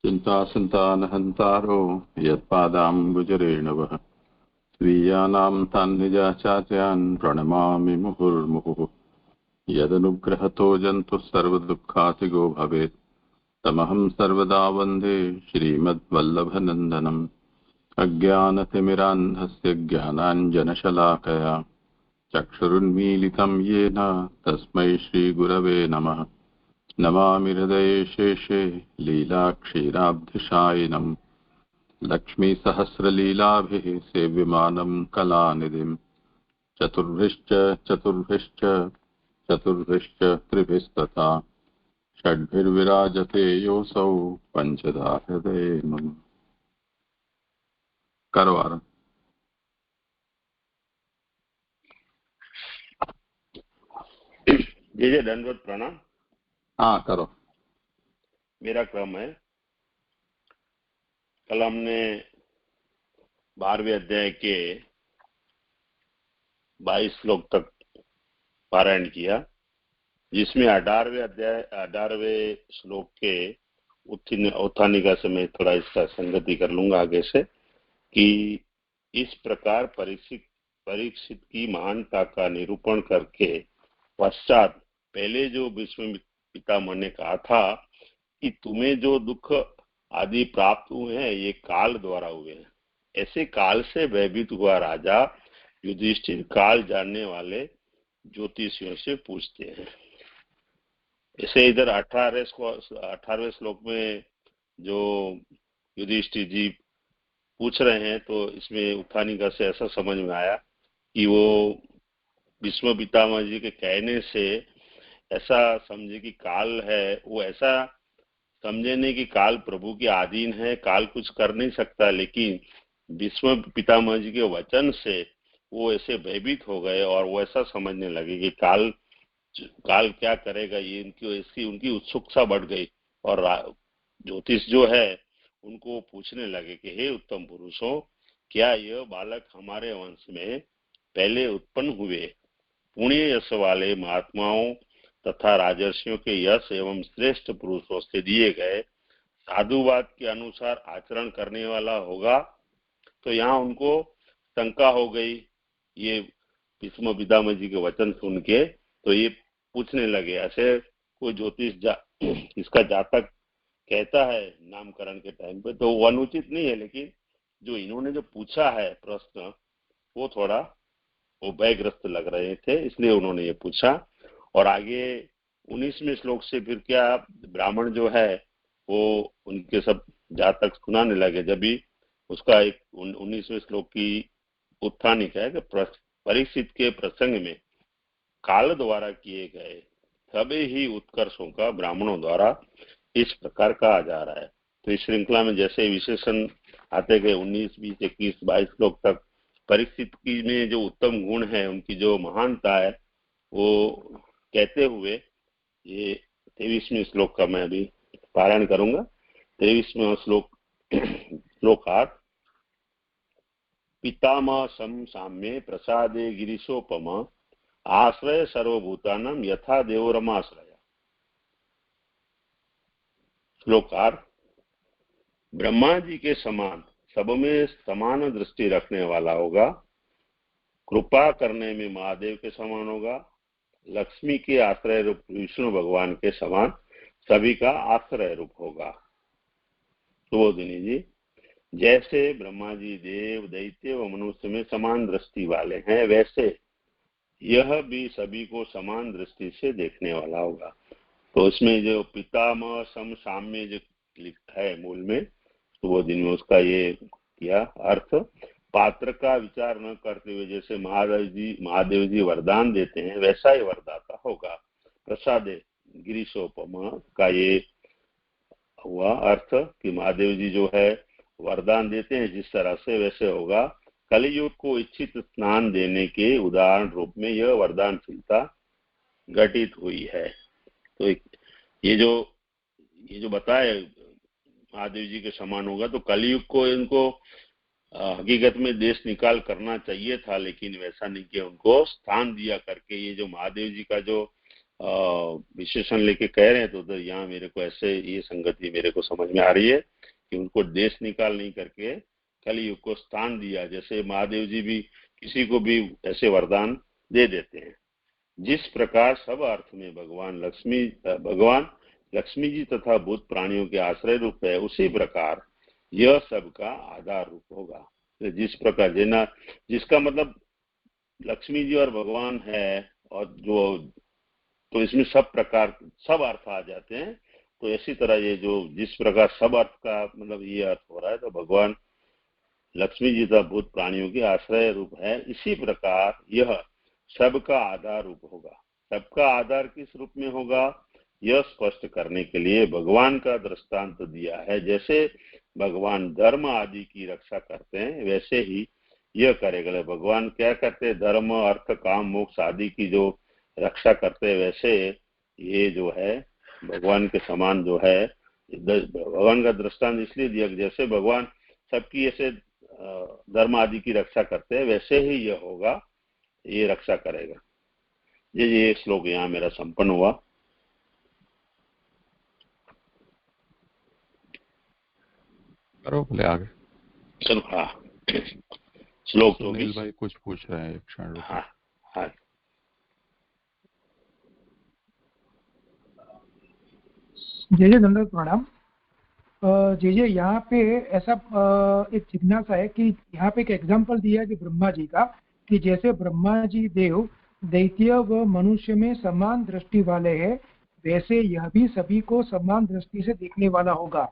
चिन्तासन्तानहन्तारो यत्पादाम्बुजरेणवः स्वीयानां तान्निजाचार्यान् प्रणमामि मुहुर्मुहुः। यदनुग्रहतो जन्तुः सर्वदुःखातिगो भवेत् तमहं सर्वदा वन्दे श्रीमद्वल्लभनन्दनम्। अज्ञानतिमिरान्धस्य ज्ञानाञ्जनशलाकया चक्षुरुन्मीलितं येन तस्मै श्रीगुरवे नमः। नमामि हृदये शेषे लीलाक्षीराब्धिशायिनम् लक्ष्मीसहस्रलीलाभिः सेव्यमानं कलानिधिम्। चतुर्भिश्च त्रिभिस्तथा षड्भिर्विराजते योऽसौ पञ्चधा हृदये मम। करो आरम्भ। जय दंडवत प्रणाम। हाँ करो। मेरा क्रम है। कल हमने 12वें अध्याय के 22 श्लोक तक पारायण किया, जिसमें 18वें श्लोक के उत्थानिका से मैं थोड़ा इसका संगति कर लूंगा आगे से, कि इस प्रकार परीक्षित की महानता का निरूपण करके पश्चात पहले जो भीष्म पितामह ने कहा था कि तुम्हें जो दुख आदि प्राप्त हुए हैं ये काल द्वारा हुए हैं, ऐसे काल से भयभीत हुआ राजा युधिष्ठिर काल जानने वाले ज्योतिषियों से पूछते हैं। ऐसे इधर 18वें श्लोक में जो युधिष्ठिर जी पूछ रहे हैं, तो इसमें उत्थानिका से ऐसा समझ में आया कि वो भीष्म पितामह जी के कहने से ऐसा समझे कि काल है, वो ऐसा समझे नहीं कि काल प्रभु के अधीन है, काल कुछ कर नहीं सकता, लेकिन भीष्म पितामह जी के वचन से वो ऐसे भयभीत हो गए और वो ऐसा समझने लगे कि काल क्या करेगा, ये उनकी उत्सुकता बढ़ गई। और ज्योतिष जो है उनको पूछने लगे कि हे उत्तम पुरुषों, क्या यह बालक हमारे वंश में पहले उत्पन्न हुए पुण्य यश वाले महात्माओं तथा राजर्षियों के यश एवं श्रेष्ठ पुरुषों से दिए गए साधुवाद के अनुसार आचरण करने वाला होगा? तो यहाँ उनको शंका हो गई ये भीष्म पितामह जी के वचन सुन के, तो ये पूछने लगे, ऐसे कोई ज्योतिष इसका जातक कहता है नामकरण के टाइम पे, तो वो अनुचित नहीं है, लेकिन जो इन्होंने जो पूछा है प्रश्न वो थोड़ा वो भयग्रस्त लग रहे थे, इसलिए उन्होंने ये पूछा। और आगे 19वें श्लोक से फिर क्या ब्राह्मण जो है वो उनके सब जातक सुनाने लगे। जब भी उसका एक 19वें श्लोक की उत्थानिका है कि परीक्षित के प्रसंग में काल द्वारा किए गए सभी ही उत्कर्षों का ब्राह्मणों द्वारा इस प्रकार कहा जा रहा है। तो इस श्रृंखला में जैसे विशेषण आते गए 19, 20, 21, 22 श्लोक तक परीक्षित की में जो उत्तम गुण है, उनकी जो महानता है, वो कहते हुए ये 23वें श्लोक का मैं अभी पारायण करूंगा। 23वां श्लोकार्थ पितामह सम साम्ये प्रसादे गिरीशोपम आश्रय सर्वभूतानां यथा देवरमाश्रय। श्लोकार्थ ब्रह्मा जी के समान सब में समान दृष्टि रखने वाला होगा, कृपा करने में महादेव के समान होगा, लक्ष्मी के आश्रय रूप विष्णु भगवान के समान सभी का आश्रय रूप होगा। सुबोधिनी जी, जैसे ब्रह्मा जी देव दैत्य व मनुष्य में समान दृष्टि वाले हैं, वैसे यह भी सभी को समान दृष्टि से देखने वाला होगा। तो इसमें जो पितामह सम साम्य जो लिखा है मूल में, सुबोधिनी में उसका ये किया अर्थ, पात्र का विचार न करते हुए जैसे महादेव जी वरदान देते हैं वैसा ही वरदाता होगा। प्रसादे गिरीशोपमा का ये हुआ अर्थ कि महादेव जी जो है वरदान देते हैं जिस तरह से वैसे होगा। कलियुग को इच्छित स्नान देने के उदाहरण रूप में यह वरदानशीलता घटित हुई है। तो ये जो बताए महादेव जी के समान होगा, तो कलियुग को इनको हकीकत में देश निकाल करना चाहिए था, लेकिन वैसा नहीं किया, उनको स्थान दिया करके ये जो महादेव जी का जो विशेषण लेके कह रहे हैं, तो यहाँ मेरे को ऐसे ये संगति मेरे को समझ में आ रही है कि उनको देश निकाल नहीं करके कलयुग को स्थान दिया। जैसे महादेव जी भी किसी को भी ऐसे वरदान दे देते हैं। जिस प्रकार सब अर्थ में भगवान लक्ष्मी जी तथा भूत प्राणियों के आश्रय रूप है, उसी प्रकार यह सबका आधार रूप होगा। तो जिस प्रकार जिसका मतलब लक्ष्मी जी और भगवान है, और जो तो इसमें सब अर्थ आ जाते हैं। तो इसी तरह ये जो जिस प्रकार सब अर्थ का मतलब ये अर्थ हो रहा है, तो भगवान लक्ष्मी जी तथा भूत प्राणियों के आश्रय रूप है, इसी प्रकार यह सबका आधार रूप होगा। सबका आधार किस रूप में होगा, यह स्पष्ट करने के लिए भगवान का दृष्टांत दिया है। जैसे भगवान धर्म आदि की रक्षा करते हैं, वैसे ही यह करेगा। भगवान क्या करते हैं, धर्म अर्थ काम मोक्ष आदि की जो रक्षा करते हैं, वैसे ये जो है भगवान के समान जो है, भगवान का दृष्टांत इसलिए दिया जैसे भगवान सबकी ऐसे धर्म आदि की रक्षा करते हैं, वैसे ही यह होगा, ये रक्षा करेगा। ये श्लोक यहाँ मेरा संपन्न हुआ। करो बोले आगे। चलो हाँ, श्लोक सुनील भाई कुछ पूछ रहे हैं, एक क्षण रुको। हाँ हाँ जय जय दंडवत प्रणाम। जय यहाँ पे ऐसा एक जिज्ञासा है कि यहाँ पे एक एग्जांपल दिया है कि ब्रह्मा जी का, कि जैसे ब्रह्मा जी देव दैत्य व मनुष्य में समान दृष्टि वाले हैं, वैसे यह भी सभी को समान दृष्टि से देखने वाला होगा।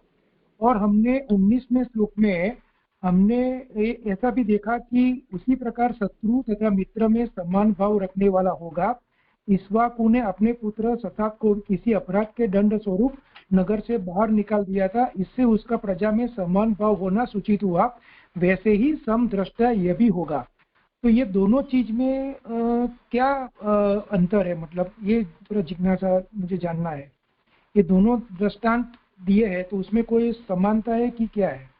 और हमने 19वें श्लोक में हमने ऐसा भी देखा कि उसी प्रकार शत्रु तथा मित्र में समान भाव रखने वाला होगा। इक्ष्वाकु ने अपने पुत्र शशांक को किसी अपराध के दंड स्वरूप नगर से बाहर निकाल दिया था, इससे उसका प्रजा में समान भाव होना सूचित हुआ। वैसे ही समदृष्टा यह भी होगा। तो ये दोनों चीज में क्या अंतर है, मतलब ये थोड़ा जिज्ञासा मुझे जानना है। ये दोनों दृष्टांत दिए हैं, तो उसमें कोई समानता है कि क्या है?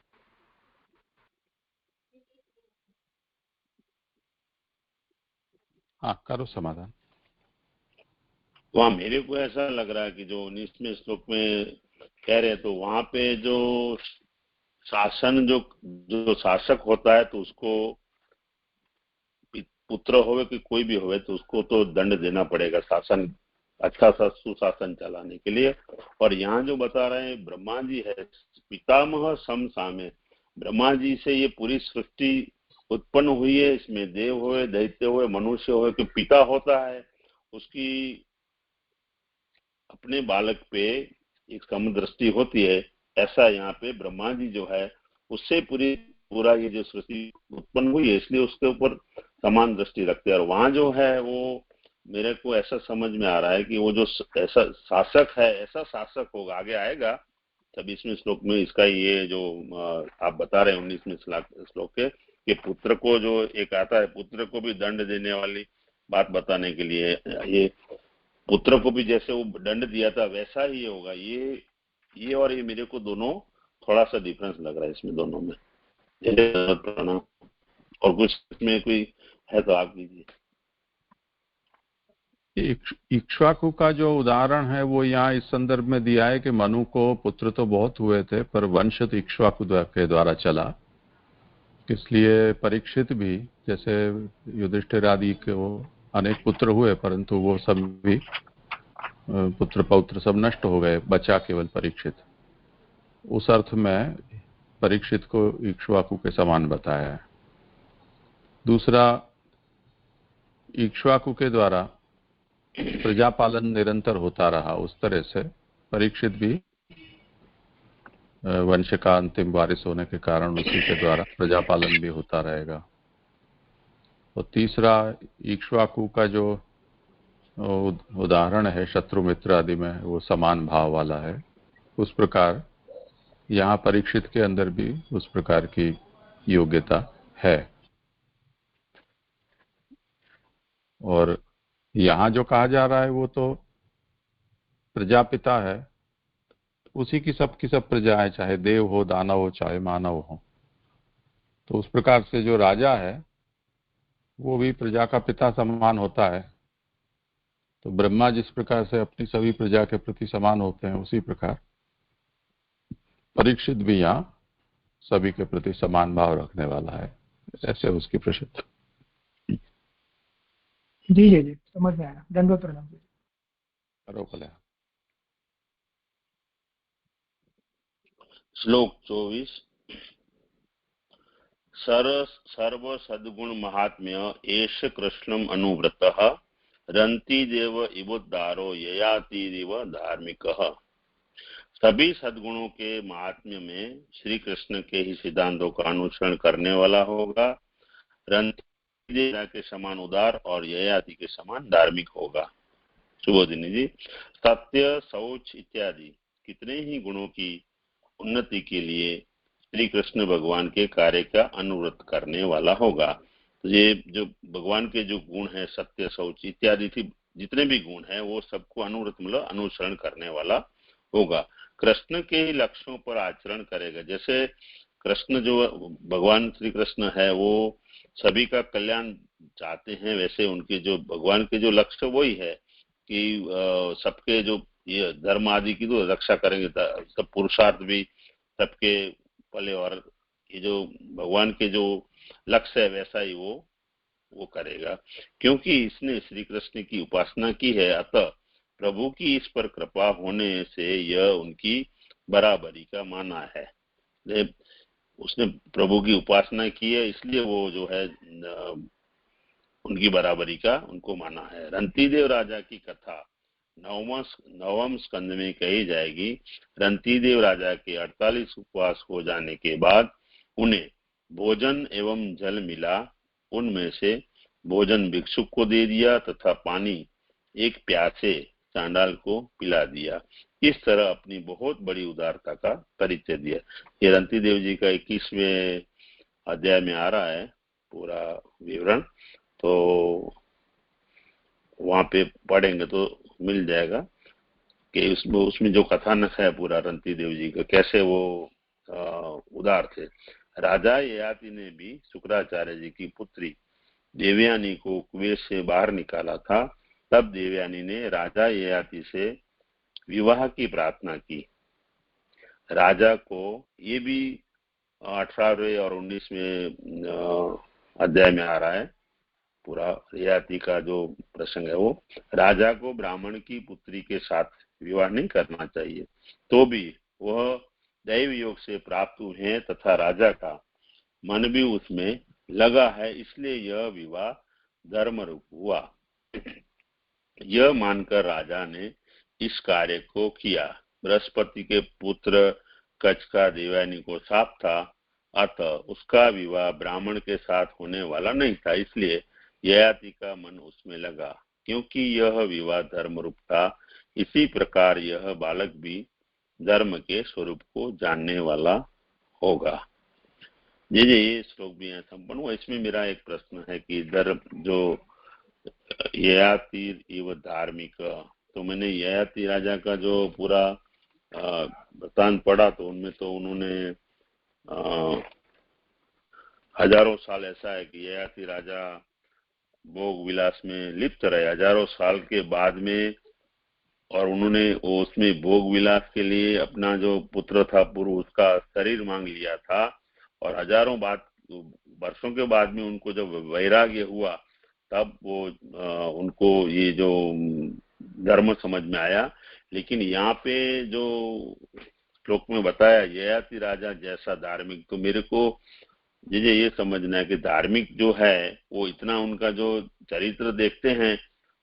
हाँ करो समाधान। वहाँ मेरे को ऐसा लग रहा है कि जो 19वें श्लोक में कह रहे हैं, तो वहां पे जो शासन जो शासक होता है, तो उसको पुत्र होवे कि कोई भी होवे, तो उसको तो दंड देना पड़ेगा शासन, अच्छा सा सुशासन चलाने के लिए। और यहाँ जो बता रहे हैं ब्रह्मा जी है, पितामह सम सामे, ब्रह्मा जी से ये पूरी सृष्टि उत्पन्न हुई है। इसमें देव हुए, दैत्य हुए, मनुष्य हुए, कि पिता होता है उसकी अपने बालक पे एक समदृष्टि होती है। ऐसा यहाँ पे ब्रह्मा जी जो है उससे पूरा ये जो सृष्टि उत्पन्न हुई है, इसलिए उसके ऊपर समान दृष्टि रखते हैं। और वहां जो है वो मेरे को ऐसा समझ में आ रहा है कि वो जो ऐसा शासक है, ऐसा शासक होगा, आगे आएगा 26वें श्लोक में इसका। ये जो आप बता रहे हैं 19वें श्लोक के, कि पुत्र को जो एक आता है, पुत्र को भी दंड देने वाली बात बताने के लिए, ये पुत्र को भी जैसे वो दंड दिया था वैसा ही होगा। ये और ये मेरे को दोनों थोड़ा सा डिफरेंस लग रहा है इसमें दोनों में। प्रणाम। और कुछ इसमें कोई है तो आप लीजिए। इक्ष्वाकु का जो उदाहरण है वो यहाँ इस संदर्भ में दिया है कि मनु को पुत्र तो बहुत हुए थे, पर वंश तो इक्ष्वाकु के द्वारा चला। इसलिए परीक्षित भी, जैसे युधिष्ठिर आदि के वो अनेक पुत्र हुए, परंतु वो सब भी पुत्र पौत्र सब नष्ट हो गए, बचा केवल परीक्षित। उस अर्थ में परीक्षित को इक्ष्वाकु के समान बताया है। दूसरा, इक्ष्वाकु के द्वारा प्रजापालन निरंतर होता रहा, उस तरह से परीक्षित भी वंश का अंतिम वारिस होने के कारण उसी के द्वारा प्रजापालन भी होता रहेगा। और तीसरा, इक्ष्वाकु का जो उदाहरण है शत्रु मित्र आदि में, वो समान भाव वाला है। उस प्रकार यहाँ परीक्षित के अंदर भी उस प्रकार की योग्यता है। और यहाँ जो कहा जा रहा है वो तो प्रजापिता है, उसी की सब प्रजा है, चाहे देव हो, दानव हो, चाहे मानव हो। तो उस प्रकार से जो राजा है वो भी प्रजा का पिता समान होता है। तो ब्रह्मा जिस प्रकार से अपनी सभी प्रजा के प्रति समान होते हैं, उसी प्रकार परीक्षित भी यहाँ सभी के प्रति समान भाव रखने वाला है, ऐसे उसकी प्रसिद्ध। जी जी जी, समझ में आया। दंडवत प्रणाम जी। श्लोक 24। सर्व सद्गुण महात्म्य एष कृष्णम अनुव्रतः रंती देव इवोद्धारो ययातिरिव धार्मिकः। सभी सद्गुणों के महात्म्य में श्री कृष्ण के ही सिद्धांतों का अनुसरण करने वाला होगा, रंती देव के समान उदार और ययाति के समान धार्मिक होगा। सुबोधिनी जी, सत्य, शौच इत्यादि कितने ही गुणों की उन्नति के लिए श्री कृष्ण भगवान के कार्य का अनुव्रत करने वाला होगा। तो ये जो भगवान के जो गुण है, सत्य, शौच इत्यादि थी, जितने भी गुण हैं वो सबको अनुव्रत मतलब अनुसरण करने वाला होगा। कृष्ण के ही लक्ष्यों पर आचरण करेगा। जैसे कृष्ण जो भगवान श्री कृष्ण है वो सभी का कल्याण चाहते हैं, वैसे उनके जो भगवान के जो लक्ष्य वही है कि सबके जो ये धर्म आदि की तो रक्षा करेंगे, सब पुरुषार्थ भी सबके पले, और ये जो भगवान के जो लक्ष्य है वैसा ही वो करेगा। क्योंकि इसने श्री कृष्ण की उपासना की है, अतः प्रभु की इस पर कृपा होने से यह उनकी बराबरी का माना है। उसने प्रभु की उपासना की है, इसलिए वो जो है उनकी बराबरी का उनको माना है। रंतीदेव राजा की कथा नवम स्कंद में कही जाएगी। रंतीदेव राजा के 48 उपवास हो जाने के बाद उन्हें भोजन एवं जल मिला। उनमें से भोजन भिक्षुक को दे दिया तथा पानी एक प्यासे चांडाल को पिला दिया। इस तरह अपनी बहुत बड़ी उदारता का परिचय दिया। ये रंतीदेव जी का 21वें अध्याय में आ रहा है पूरा विवरण, तो वहां पे पढ़ेंगे तो मिल जाएगा कि उसमें जो कथानक है पूरा रंतीदेव जी का, कैसे वो उदार थे। राजा ययाति ने भी शुक्राचार्य जी की पुत्री देवयानी को कुएं से बाहर निकाला था। तब देवयानी ने राजा ययाति से विवाह की प्रार्थना की। राजा को ये भी 18वें और 19वें अध्याय में आ रहा है पूरा ययाति का जो प्रसंग है। वो राजा को ब्राह्मण की पुत्री के साथ विवाह नहीं करना चाहिए, तो भी वह दैव योग से प्राप्त हुए हैं तथा राजा का मन भी उसमें लगा है, इसलिए यह विवाह धर्म रूप हुआ। यह मानकर राजा ने इस कार्य को किया। बृहस्पति के पुत्र कच्छ का देवयानी को शाप था, अतः उसका विवाह ब्राह्मण के साथ होने वाला नहीं था, इसलिए ययाति का मन उसमें लगा। क्योंकि यह विवाह धर्म रूप था, इसी प्रकार यह बालक भी धर्म के स्वरूप को जानने वाला होगा। ये श्लोक भी है संपन्न हुआ। इसमें मेरा एक प्रश्न है कि धर्म जो ययाति एवं धार्मिक, तो मैंने ययाति राजा का जो पूरा वृत्तांत पढ़ा, तो उनमें तो उन्होंने हजारों साल ऐसा है कि ययाति राजा भोग विलास में लिप्त रहे हजारों साल के बाद में, और उन्होंने उसमें भोग विलास के लिए अपना जो पुत्र था पूर्व उसका शरीर मांग लिया था, और हजारों वर्षों के बाद में उनको जब वैराग्य हुआ तब वो उनको ये जो धर्म समझ में आया। लेकिन यहाँ पे जो श्लोक में बताया ययाति राजा जैसा धार्मिक, तो मेरे को ये समझना है कि धार्मिक जो है वो इतना उनका जो चरित्र देखते हैं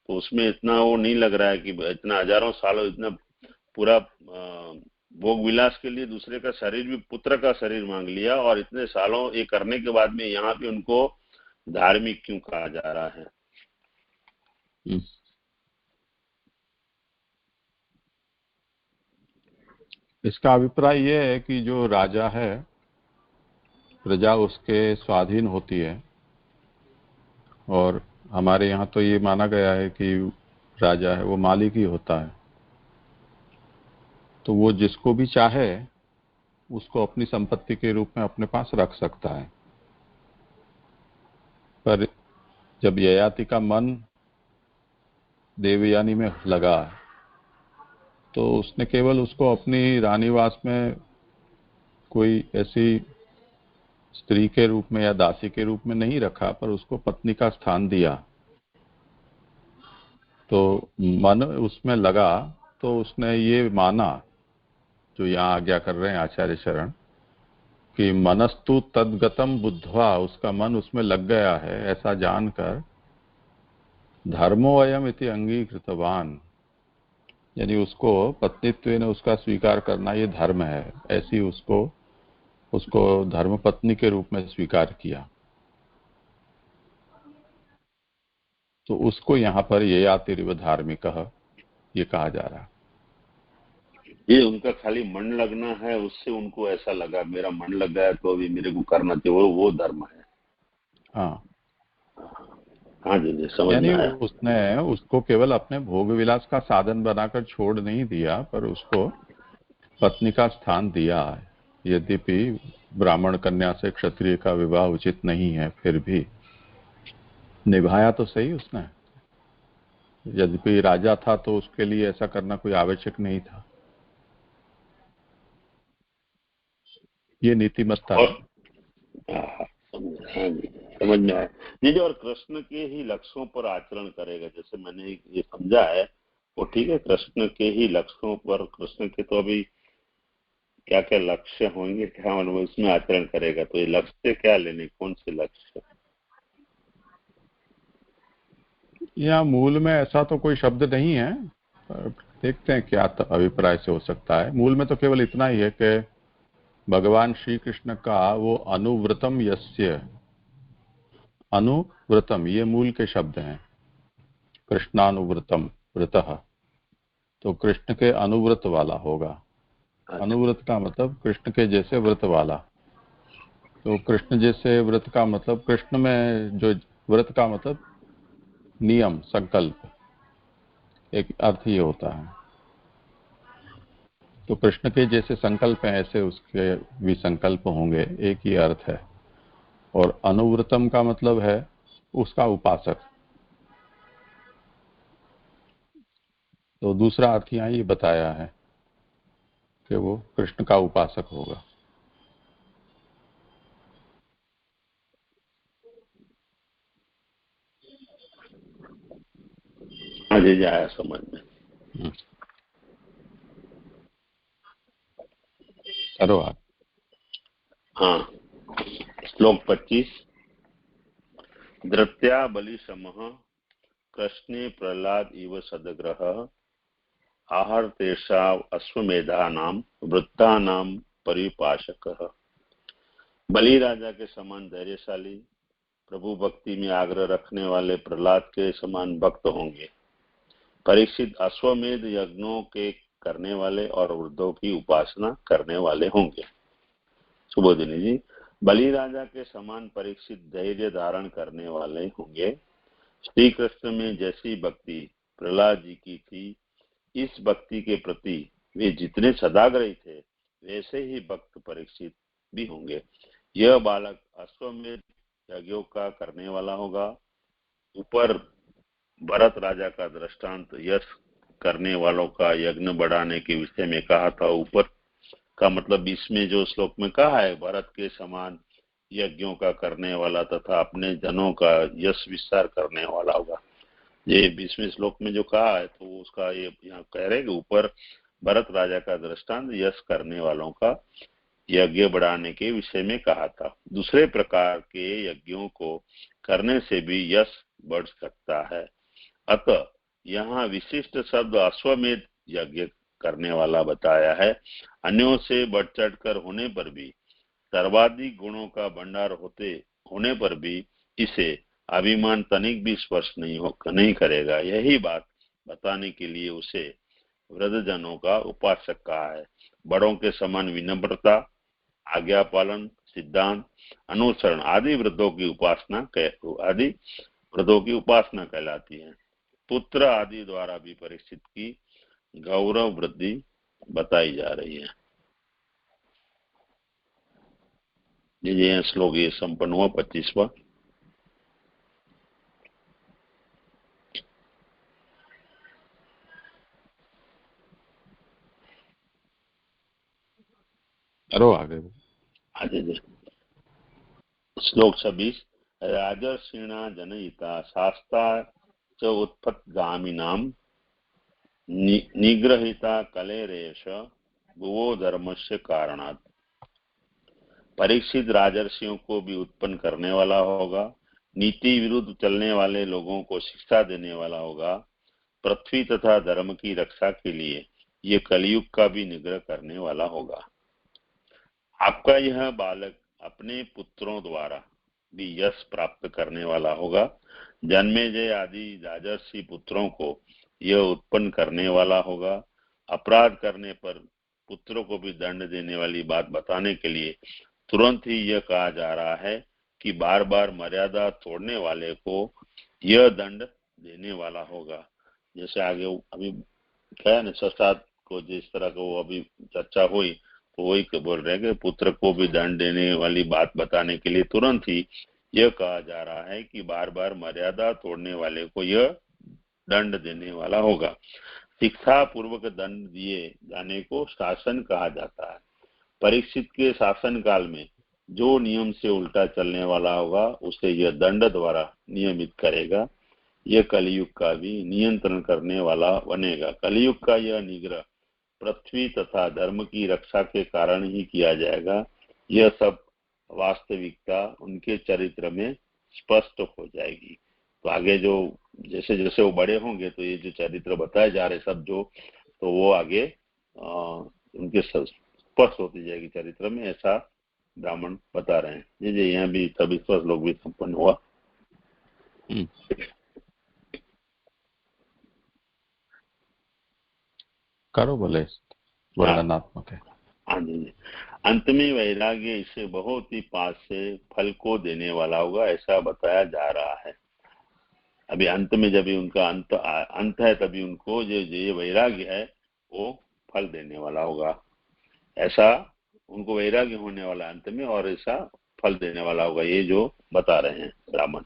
तो उसमें इतना वो नहीं लग रहा है कि इतना हजारों सालों इतना पूरा भोग विलास के लिए दूसरे का शरीर भी, पुत्र का शरीर मांग लिया, और इतने सालों ये करने के बाद में यहाँ पे उनको धार्मिक क्यों कहा जा रहा है? इसका अभिप्राय ये है कि जो राजा है प्रजा उसके स्वाधीन होती है, और हमारे यहाँ तो ये माना गया है कि राजा है वो मालिक ही होता है, तो वो जिसको भी चाहे उसको अपनी संपत्ति के रूप में अपने पास रख सकता है। पर जब ययाति का मन देवयानी में लगा तो उसने केवल उसको अपनी रानीवास में कोई ऐसी स्त्री के रूप में या दासी के रूप में नहीं रखा, पर उसको पत्नी का स्थान दिया। तो मन उसमें लगा तो उसने ये माना, जो यहाँ आज्ञा कर रहे हैं आचार्य चरण, कि मनस्तु तद्गतम बुद्ध्वा, उसका मन उसमें लग गया है ऐसा जानकर धर्मो अयम इति अंगीकृतवान, यानी उसको पत्नीत्व ने उसका स्वीकार करना ये धर्म है, ऐसी उसको धर्म पत्नी के रूप में स्वीकार किया। तो उसको यहाँ पर ये आतिरिव धार्मिक ये कहा जा रहा। ये उनका खाली मन लगना है, उससे उनको ऐसा लगा मेरा मन लग गया तो अभी मेरे को करना चाहिए, वो धर्म है। हाँ हाँ जी, समझ यानी में आया। उसने उसको केवल अपने भोग विलास का साधन बनाकर छोड़ नहीं दिया, पर उसको पत्नी का स्थान दिया। यद्यपि ब्राह्मण कन्या से क्षत्रिय का विवाह उचित नहीं है, फिर भी निभाया तो सही उसने। यद्यपि राजा था तो उसके लिए ऐसा करना कोई आवश्यक नहीं था। ये नीतिमत्ता और है। हाँ जी, समझ में आया जी। और कृष्ण के ही लक्ष्यों पर आचरण करेगा, जैसे मैंने ये समझा है वो ठीक है। कृष्ण के ही लक्ष्यों पर, कृष्ण के तो अभी क्या क्या लक्ष्य होंगे, क्या उसमें आचरण करेगा। तो ये लक्ष्य क्या लेने, कौन से लक्ष्य? यहाँ मूल में ऐसा तो कोई शब्द नहीं है, पर देखते हैं क्या अभिप्राय से हो सकता है। मूल में तो केवल इतना ही है कि भगवान श्री कृष्ण का वो अनुव्रतम यस्य, अनुव्रतम ये मूल के शब्द हैं। कृष्णानुव्रतम, व्रतः, तो कृष्ण के अनुव्रत वाला होगा। अनुव्रत का मतलब कृष्ण के जैसे व्रत वाला। तो कृष्ण जैसे व्रत का मतलब, कृष्ण में जो व्रत का मतलब नियम, संकल्प, एक अर्थ ये होता है। तो कृष्ण के जैसे संकल्प हैं ऐसे उसके भी संकल्प होंगे, एक ही अर्थ है। और अनुव्रतम का मतलब है उसका उपासक। तो दूसरा अर्थ यहाँ ये बताया है कि वो कृष्ण का उपासक होगा। हाँ जी, आया समझ में। करो आप। हाँ, श्लोक 25। धृत्या बलिशमः कृष्णे प्रहलाद इव सदग्रह आहर तेषा अश्वमेधानां वृत्तानां परिपाशकः। बलि राजा के समान धैर्यशाली, प्रभु भक्ति में आग्रह रखने वाले प्रहलाद के समान भक्त होंगे। परीक्षित अश्वमेध यज्ञों के करने वाले और वृद्धों की उपासना करने वाले होंगे। सुबोधिनी जी, बलि राजा के समान परीक्षित धैर्य धारण करने वाले होंगे। श्री कृष्ण में जैसी भक्ति प्रहलाद जी की थी, इस भक्ति के प्रति वे जितने सदाग्रही थे वैसे ही भक्त परीक्षित भी होंगे। यह बालक अश्वमेध यज्ञों का करने वाला होगा। ऊपर भरत राजा का दृष्टांत यश करने वालों का यज्ञ बढ़ाने के विषय में कहा था। ऊपर का मतलब इसमें जो श्लोक में कहा है, भरत के समान यज्ञों का करने वाला तथा अपने जनों का यश विस्तार करने वाला होगा। ये 20वें श्लोक में जो कहा है, तो उसका ये यहाँ कह रहे हैं कि ऊपर भरत राजा का दृष्टांत यश करने वालों का यज्ञ बढ़ाने के विषय में कहा था। दूसरे प्रकार के यज्ञों को करने से भी यश बढ़ सकता है। अतः यहाँ विशिष्ट शब्द अश्वमेध यज्ञ करने वाला बताया है। अन्यों से बढ़ चढ़कर होने पर भी, सर्वाधिक गुणों का भंडार होने पर भी इसे अभिमान तनिक भी स्पर्श नहीं करेगा। यही बात बताने के लिए उसे वृद्धजनों का उपासक कहा है। बड़ों के समान विनम्रता, आज्ञा पालन, सिद्धांत अनुसरण आदि वृद्धों की उपासना कहलाती है। पुत्र आदि द्वारा भी परीक्षित की गौरव वृद्धि बताई जा रही है। ये श्लोक ये संपन्न हुआ 25वां। करो आगे। श्लोक 26 राजर्षिणा जनयिता शास्ता च उत्पत्गामिनां निग्रहिता कलेरेश भुवो धर्मस्य कारणात्। परीक्षित राजर्षियों को भी उत्पन्न करने वाला होगा, नीति विरुद्ध चलने वाले लोगों को शिक्षा देने वाला होगा, पृथ्वी तथा धर्म की रक्षा के लिए ये कलयुग का भी निग्रह करने वाला होगा। आपका यह बालक अपने पुत्रों द्वारा भी यश प्राप्त करने वाला होगा। जन्मेजय आदि राजर्षि पुत्रों को यह उत्पन्न करने वाला होगा। अपराध करने पर पुत्रों को भी दंड देने वाली बात बताने के लिए तुरंत ही यह कहा जा रहा है कि बार बार मर्यादा तोड़ने वाले को यह दंड देने वाला होगा। जैसे आगे अभी क्या है ना, सस्तात को जिस तरह का वो अभी चर्चा हुई, तो वही बोल रहे हैं कि पुत्र को भी दंड देने वाली बात बताने के लिए तुरंत ही यह कहा जा रहा है कि बार बार मर्यादा तोड़ने वाले को यह दंड देने वाला होगा। शिक्षा पूर्वक दंड दिए जाने को शासन कहा जाता है। परीक्षित के शासन काल में जो नियम से उल्टा चलने वाला होगा उसे यह दंड द्वारा नियमित करेगा। यह कलयुग का भी नियंत्रण करने वाला बनेगा। कलयुग का यह निग्रह पृथ्वी तथा धर्म की रक्षा के कारण ही किया जाएगा। यह सब वास्तविकता उनके चरित्र में स्पष्ट हो जाएगी। तो आगे जो जैसे जैसे वो बड़े होंगे तो ये जो चरित्र बताए जा रहे सब जो, तो वो आगे उनके स्पष्ट होती जाएगी चरित्र में, ऐसा ब्राह्मण बता रहे हैं। जी यहाँ भी सभी लोग भी संपन्न हुआ। करो बोले वर्णनात्मक है। हाँ जी। अंत में वैराग्य इसे बहुत ही पास से फल को देने वाला होगा, ऐसा बताया जा रहा है। अभी अंत में जब उनका अंत है तभी उनको जो ये वैराग्य है वो फल देने वाला होगा। ऐसा उनको वैराग्य होने वाला अंत में और ऐसा फल देने वाला होगा, ये जो बता रहे हैं ब्राह्मण।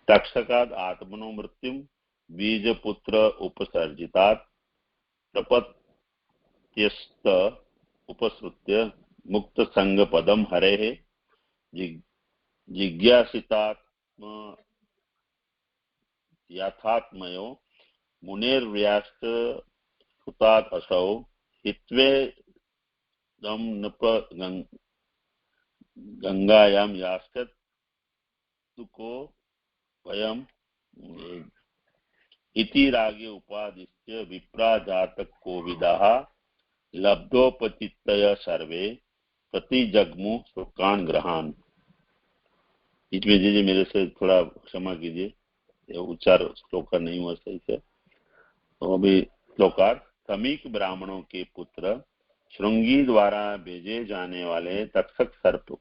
तक्षकाद आत्मनो मृत्युम बीज पुत्र उपसर्जितात् प्रपत्यस्त उपसृत्य मुक्त संग पदम हरे जिज्ञासितात्म यथात्मयो मुनेर्व्यास्त सुतात् असौ हित्वे दम नप गंगायां यास्यत् तुको वयम इति रागे उपादिश्य विप्रा जातक कोविदाः लब्धोपचित्तय सर्वे प्रति जगमु सुकान ग्रहान। इसमें जी मेरे से थोड़ा क्षमा कीजिए, उच्चार श्लोकार नहीं हुआ सही से। तो अभी श्लोकार समीक ब्राह्मणों के पुत्र श्रृंगी द्वारा भेजे जाने वाले तक्षक सर्प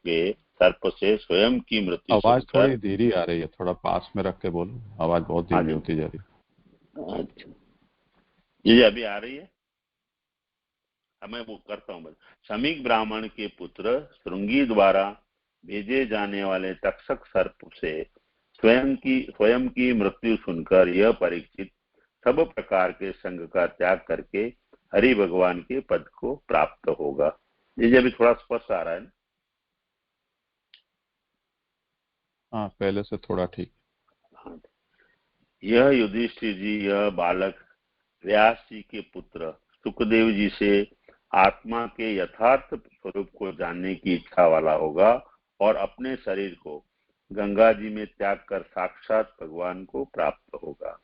से स्वयं की मृत्यु। आवाज थोड़ी धीरे आ रही है, थोड़ा पास में रख के बोलो, आवाज बहुत धीमी होती जा रही है। अच्छा ये अभी आ रही है, मैं वो करता हूँ। समीक ब्राह्मण के पुत्र श्रृंगी द्वारा भेजे जाने वाले तक्षक सर्प से स्वयं की मृत्यु सुनकर यह परीक्षित सब प्रकार के संग का त्याग करके हरि भगवान के पद को प्राप्त होगा। ये अभी थोड़ा स्पष्ट आ रहा है। हाँ पहले से थोड़ा ठीक। हाँ। यह युधिष्ठिर जी यह बालक व्यास जी के पुत्र सुखदेव जी से आत्मा के यथार्थ स्वरूप को जानने की इच्छा वाला होगा और अपने शरीर को गंगा जी में त्याग कर साक्षात भगवान को प्राप्त होगा।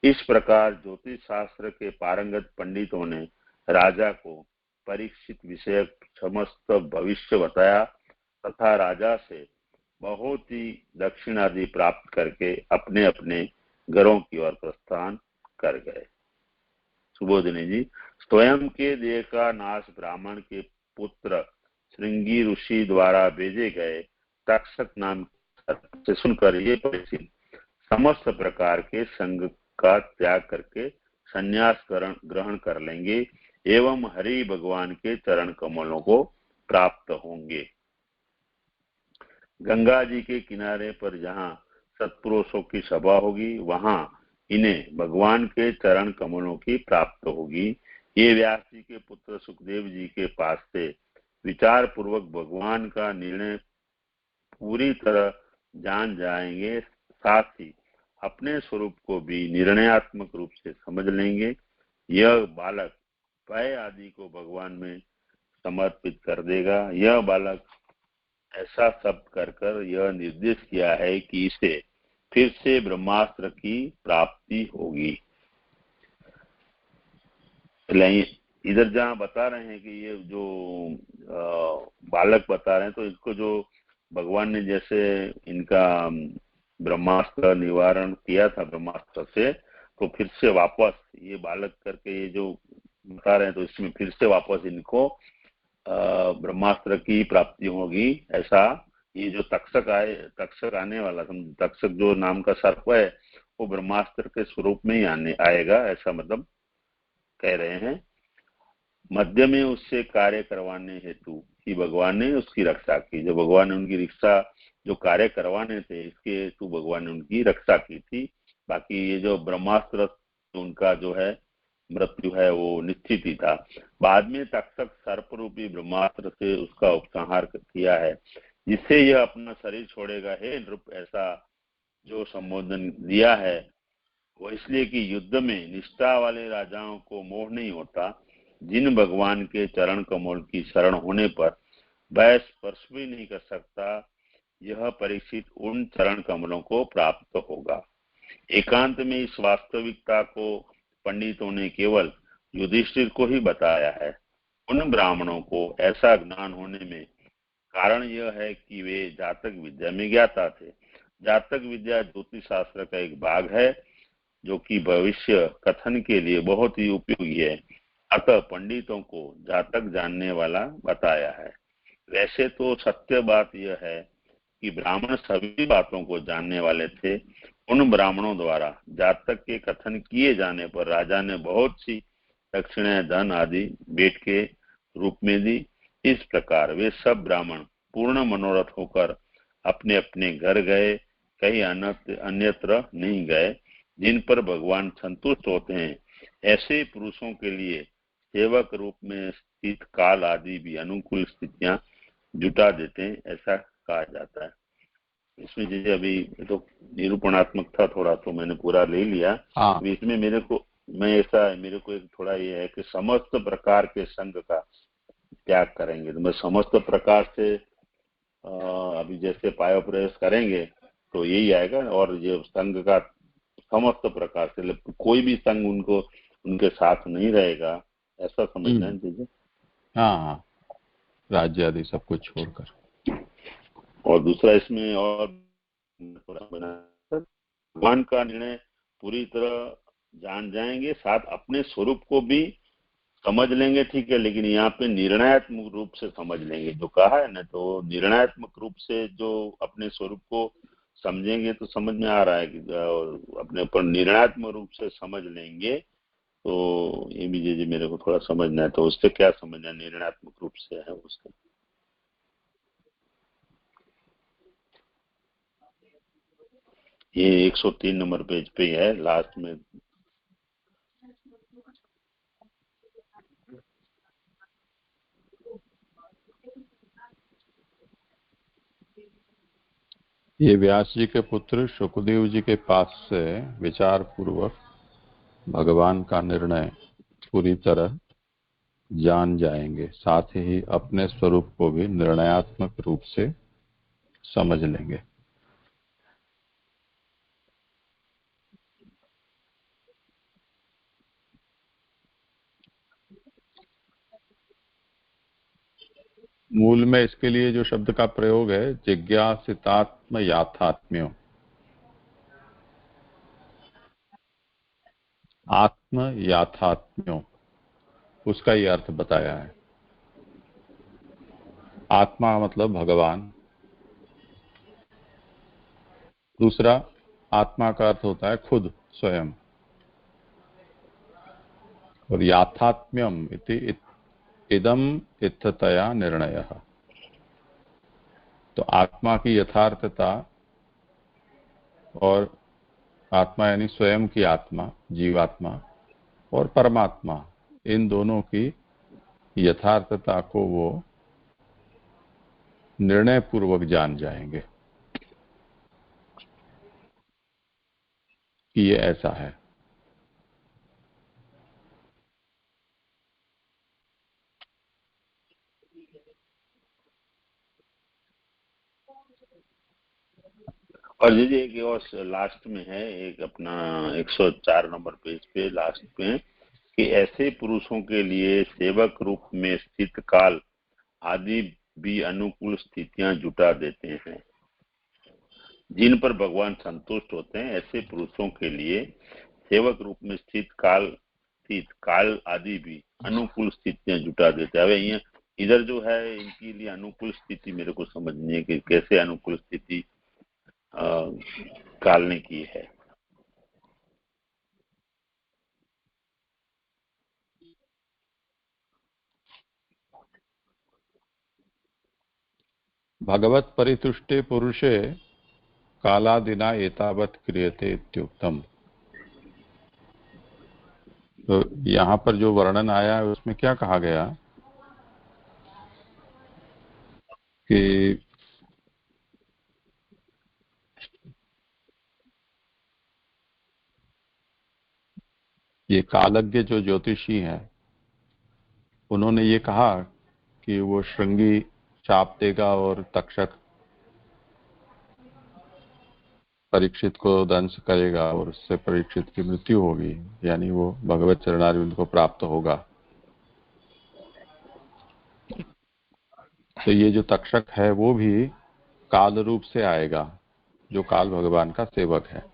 इस प्रकार ज्योतिष शास्त्र के पारंगत पंडितों ने राजा को परीक्षित विषयक समस्त भविष्य बताया तथा राजा से बहुत ही दक्षिण आदि प्राप्त करके अपने अपने घरों की ओर प्रस्थान कर गए। सुबोधिनी जी, स्वयं के देह का नाश ब्राह्मण के पुत्र श्रृंगी ऋषि द्वारा भेजे गए तक्षक नाम से सुनकर ये परीक्षित समस्त प्रकार के संग का त्याग करके संन्यास ग्रहण कर लेंगे एवं हरि भगवान के चरण कमलों को प्राप्त होंगे। गंगा जी के किनारे पर जहाँ सत्पुरुषों की सभा होगी वहां इन्हें भगवान के चरण कमलों की प्राप्त होगी। ये व्यास जी के पुत्र सुखदेव जी के पास से विचार पूर्वक भगवान का निर्णय पूरी तरह जान जाएंगे, साथ ही अपने स्वरूप को भी निर्णयात्मक रूप से समझ लेंगे। यह बालक भय आदि को भगवान में समर्पित कर देगा। यह बालक ऐसा सब कर यह निर्देश किया है कि इसे फिर से ब्रह्मास्त्र की प्राप्ति होगी। इधर जहाँ बता रहे हैं कि ये जो बालक बता रहे हैं, तो इसको जो भगवान ने जैसे इनका ब्रह्मास्त्र निवारण किया था ब्रह्मास्त्र से, तो फिर से वापस ये बालक करके ये जो बता रहे हैं, तो इसमें फिर से वापस इनको ब्रह्मास्त्र की प्राप्ति होगी। ऐसा ये जो तक्षक आने वाला, तक्षक जो नाम का सर्प है वो ब्रह्मास्त्र के स्वरूप में ही आएगा, ऐसा मतलब कह रहे हैं। मध्य में उससे कार्य करवाने हेतु कि भगवान ने उसकी रक्षा की। जो भगवान ने उनकी रक्षा जो कार्य करवाने थे, इसके हेतु भगवान ने उनकी रक्षा की थी। बाकी ये जो ब्रह्मास्त्र उनका जो है मृत्यु है वो निश्चित ही था। बाद में तक्षक सर्प रूपी ब्रह्मास्त्र से उसका उपसंहार किया है, जिससे यह अपना शरीर छोड़ेगा। हे नृप, ऐसा जो संबोधन दिया है वो इसलिए कि युद्ध में निष्ठा वाले राजाओं को मोह नहीं होता। जिन भगवान के चरण कमल की शरण होने पर वह स्पर्श भी नहीं कर सकता, यह परीक्षित उन चरण कमलों को प्राप्त होगा। एकांत में इस वास्तविकता को पंडितों ने केवल युधिष्ठिर को ही बताया है। उन ब्राह्मणों को ऐसा ज्ञान होने में कारण यह है कि वे जातक विद्या में ज्ञाता थे। जातक विद्या ज्योतिष शास्त्र का एक भाग है जो कि भविष्य कथन के लिए बहुत ही उपयोगी है। अतः पंडितों को जातक जानने वाला बताया है। वैसे तो सत्य बात यह है कि ब्राह्मण सभी बातों को जानने वाले थे। उन ब्राह्मणों द्वारा जातक के कथन किए जाने पर राजा ने बहुत सी दक्षिणाएं, धन आदि भेंट के रूप में दी। इस प्रकार वे सब ब्राह्मण पूर्ण मनोरथ होकर अपने अपने घर गए, कहीं अन्यत्र नहीं गए। जिन पर भगवान संतुष्ट होते हैं, ऐसे पुरुषों के लिए सेवक रूप में स्थित काल आदि भी अनुकूल स्थितियां जुटा देते हैं, ऐसा कहा जाता है। इसमें जैसे अभी तो निरूपणात्मक था थोड़ा, तो मैंने पूरा ले लिया। इसमें मेरे को एक थोड़ा ये है कि समस्त प्रकार के संग का त्याग करेंगे। तो मैं समस्त प्रकार से अभी जैसे पायो प्रवेश करेंगे तो यही आएगा। और ये संग का समस्त प्रकार से कोई भी संग उनके साथ नहीं रहेगा, ऐसा समझना है चीजें। हाँ, राज्य आदि सब कुछ छोड़कर। और दूसरा इसमें और भगवान का निर्णय पूरी तरह जान जाएंगे, साथ अपने स्वरूप को भी समझ लेंगे। ठीक है, लेकिन यहाँ पे निर्णयात्मक रूप से समझ लेंगे जो कहा है ना, तो निर्णयात्मक रूप से जो अपने स्वरूप को समझेंगे तो समझ में आ रहा है कि अपने ऊपर निर्णयात्मक रूप से समझ लेंगे। तो ये भी जी मेरे को थोड़ा समझना है, तो उससे क्या समझना निर्णयात्मक रूप से है उससे। ये 103 नंबर पेज पे है लास्ट में। ये व्यास जी के पुत्र शुकदेव जी के पास से विचार पूर्वक भगवान का निर्णय पूरी तरह जान जाएंगे, साथ ही अपने स्वरूप को भी निर्णयात्मक रूप से समझ लेंगे। मूल में इसके लिए जो शब्द का प्रयोग है जिज्ञासितात्म याथात्म्यो, आत्म याथात्म्यो, उसका ये अर्थ बताया है। आत्मा मतलब भगवान, दूसरा आत्मा का अर्थ होता है खुद स्वयं, और याथात्म्यम इति इदम इत्थतया निर्णय। तो आत्मा की यथार्थता और आत्मा यानी स्वयं की आत्मा, जीवात्मा, और परमात्मा, इन दोनों की यथार्थता को वो निर्णय पूर्वक जान जाएंगे कि ये ऐसा है। और जी एक और लास्ट में है, एक अपना 104 नंबर पेज पे लास्ट में, कि ऐसे पुरुषों के लिए सेवक रूप में स्थित काल आदि भी अनुकूल स्थितियां जुटा देते हैं। जिन पर भगवान संतुष्ट होते हैं, ऐसे पुरुषों के लिए सेवक रूप में स्थित काल आदि भी अनुकूल स्थितियां जुटा देते हैं। अब इधर जो है इनके लिए अनुकूल स्थिति मेरे को समझनी है कि कैसे अनुकूल स्थिति काल ने की है। भगवत परितुष्टे पुरुषे कालादिना एतावत क्रियते इत्युक्तम। तो यहाँ पर जो वर्णन आया है उसमें क्या कहा गया कि ये कालज्ञ जो ज्योतिषी हैं उन्होंने ये कहा कि वो श्रृंगी चाप देगा और तक्षक परीक्षित को दंश करेगा और उससे परीक्षित की मृत्यु होगी, यानी वो भगवत चरणारविंद को प्राप्त होगा। तो ये जो तक्षक है वो भी काल रूप से आएगा, जो काल भगवान का सेवक है।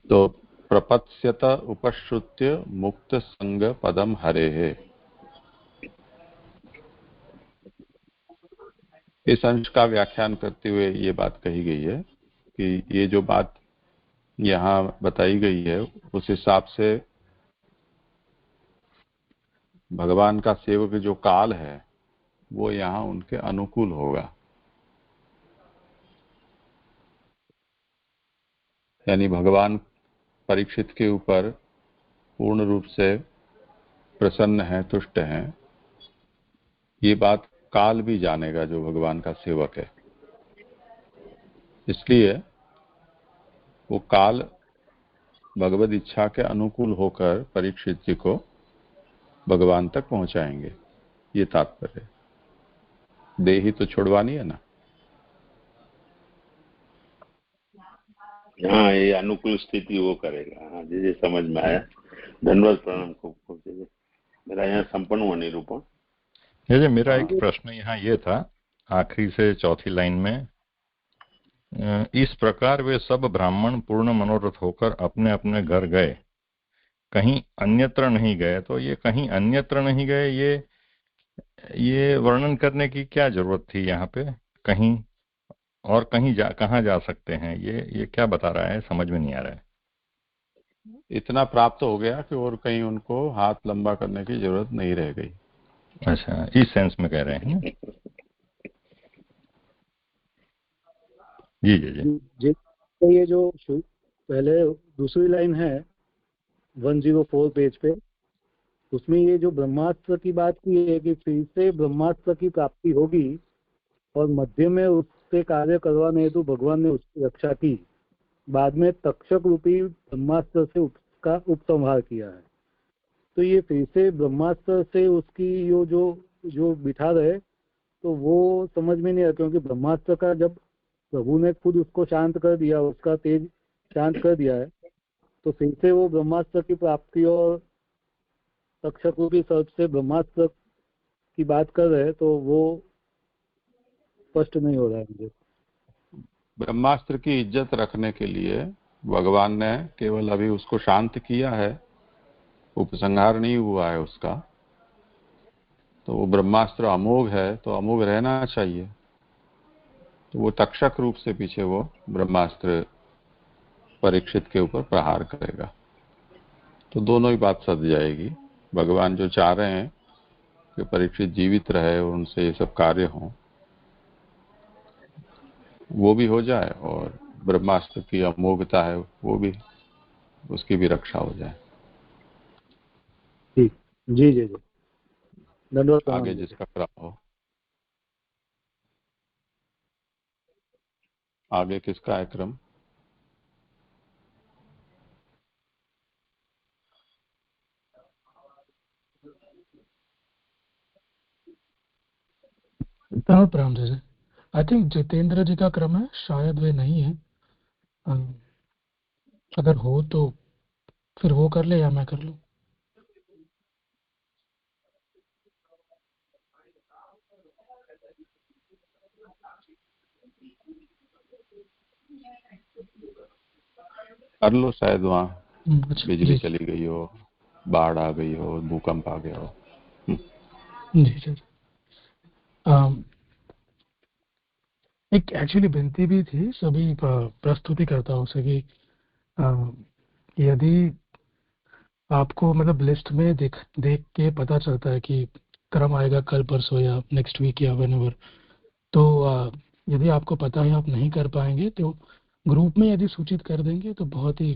तो प्रपत्स्यत उपश्रुत्य मुक्त संग पदम हरे है। इस अंश का व्याख्यान करते हुए ये बात कही गई है कि ये जो बात यहाँ बताई गई है उस हिसाब से भगवान का सेवक जो काल है वो यहाँ उनके अनुकूल होगा, यानी भगवान परीक्षित के ऊपर पूर्ण रूप से प्रसन्न है, तुष्ट हैं। ये बात काल भी जानेगा जो भगवान का सेवक है। इसलिए वो काल भगवद इच्छा के अनुकूल होकर परीक्षित जी को भगवान तक पहुंचाएंगे, ये तात्पर्य। देही तो छुड़वानी है ना। हाँ, ये अनुकूल स्थिति वो करेगा। हाँ जी, समझ में आया। धन्यवाद, प्रणाम खूब। मेरा यहाँ संपन्न हुआ निरूपण। जी मेरा एक प्रश्न यहाँ ये था, आखिरी से चौथी लाइन में, इस प्रकार वे सब ब्राह्मण पूर्ण मनोरथ होकर अपने अपने घर गए, कहीं अन्यत्र नहीं गए। तो ये कहीं अन्यत्र नहीं गए, ये वर्णन करने की क्या जरूरत थी यहाँ पे? कहीं और कहीं कहाँ जा सकते हैं? ये क्या बता रहा है, समझ में नहीं आ रहा है। इतना प्राप्त हो गया कि और कहीं उनको हाथ लंबा करने की जरूरत नहीं रह गई। अच्छा, इस सेंस में कह रहे हैं ना? जी जी जी जी। तो ये जो पहले दूसरी लाइन है 104 पेज पे, उसमें ये जो ब्रह्मास्त्र की बात की है कि फिर से ब्रह्मास्त्र की प्राप्ति होगी और मध्य में उससे कार्य करवाने हेतु भगवान ने उसकी रक्षा की, बाद में तक्षक रूपी ब्रह्मास्त्र से उसका उपसंहार किया है। तो ये फिर से ब्रह्मास्त्र से उसकी जो बिठा रहे, तो वो समझ में नहीं आया, क्योंकि ब्रह्मास्त्र का जब प्रभु ने खुद उसको शांत कर दिया, उसका तेज शांत कर दिया है, तो फिर से वो ब्रह्मास्त्र की प्राप्ति और तक्षक रूपी सर्प से ब्रह्मास्त्र की बात कर रहे हैं, तो वो स्पष्ट नहीं हो रहा है मुझे। ब्रह्मास्त्र की इज्जत रखने के लिए भगवान ने केवल अभी उसको शांत किया है, उपसंहार नहीं हुआ है उसका। तो वो ब्रह्मास्त्र अमोघ है, तो अमोघ रहना चाहिए। तो वो तक्षक रूप से पीछे वो ब्रह्मास्त्र परीक्षित के ऊपर प्रहार करेगा। तो दोनों ही बात सध जाएगी। भगवान जो चाह रहे हैं कि परीक्षित जीवित रहे और उनसे ये सब कार्य हों, वो भी हो जाए, और ब्रह्मास्त्र की अमोघता है वो भी, उसकी भी रक्षा हो जाए। ठीक, जी जी जी। दंडवत प्रणाम आगे जी। जिसका क्रम हो। आगे किसका है क्रम? प्रणाम जी। आई थिंक जितेंद्र जी का क्रम है, शायद वे नहीं है। अगर हो तो फिर वो कर ले या मैं कर लूं। कर लो, शायद वहाँ अच्छा बिजली जी चली गई हो, बाढ़ आ गई हो, भूकंप आ गया हो। जी जी। एक एक्चुअली विनती भी थी सभी प्रस्तुतिकर्ताओं से कि अम, यदि आपको मतलब लिस्ट में देख देख के पता चलता है कि क्रम आएगा कल परसों या नेक्स्ट वीक या व्हेनेवर, तो यदि आपको पता है आप नहीं कर पाएंगे तो ग्रुप में यदि सूचित कर देंगे तो बहुत ही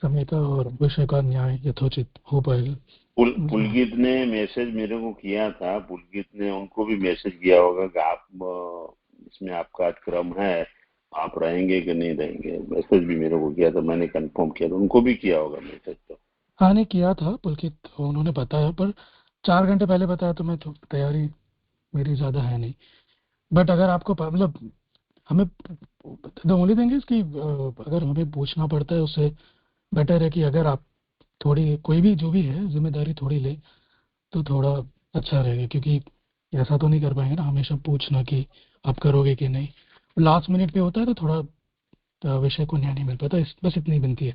समय का और विषय का न्याय यथोचित हो पाएगा। पुलकित ने मैसेज मेरे को किया था, पुलकित ने उनको भी मैसेज किया होगा कि आप इसमें आपका आज क्रम है, आप रहेंगे कि नहीं रहेंगे। मैसेज भी मेरे को किया था, मैंने कंफर्म किया था, उनको भी किया होगा मैसेज। तो हाँ नहीं किया था पुलकित, उन्होंने बताया, पर 4 घंटे पहले बताया तो मैं तो तैयारी मेरी ज़्यादा है नहीं। बट अगर आपको मतलब हमें द ओनली थिंग इज कि अगर हमें पूछना पड़ता है उससे बेटर है कि अगर आप थोड़ी कोई भी जो भी है जिम्मेदारी थोड़ी ले तो थोड़ा अच्छा रहेगा, क्योंकि ऐसा तो नहीं कर पाएंगे ना हमेशा पूछना कि आप करोगे कि नहीं। लास्ट मिनट पे होता है तो थोड़ा विषय को न्याय नहीं मिल पाता। बस इतनी विनती है,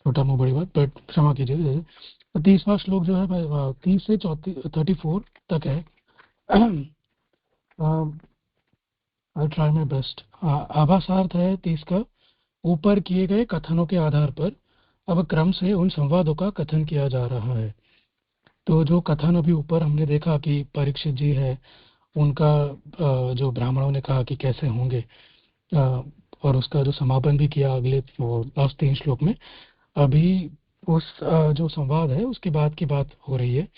छोटा मुँह बड़ी बात, बट क्षमा कीजिएगा। जैसे 30वां श्लोक जो है 30 से 34 तक है। I try my best. आभासार्थ है 30 का। ऊपर किए गए कथनों के आधार पर अब क्रम से उन संवादों का कथन किया जा रहा है। तो जो कथन अभी ऊपर हमने देखा कि परीक्षित जी है, उनका जो ब्राह्मणों ने कहा कि कैसे होंगे, और उसका जो समापन भी किया अगले लास्ट 3 श्लोक में। अभी उस जो संवाद है उसके बाद की बात हो रही है।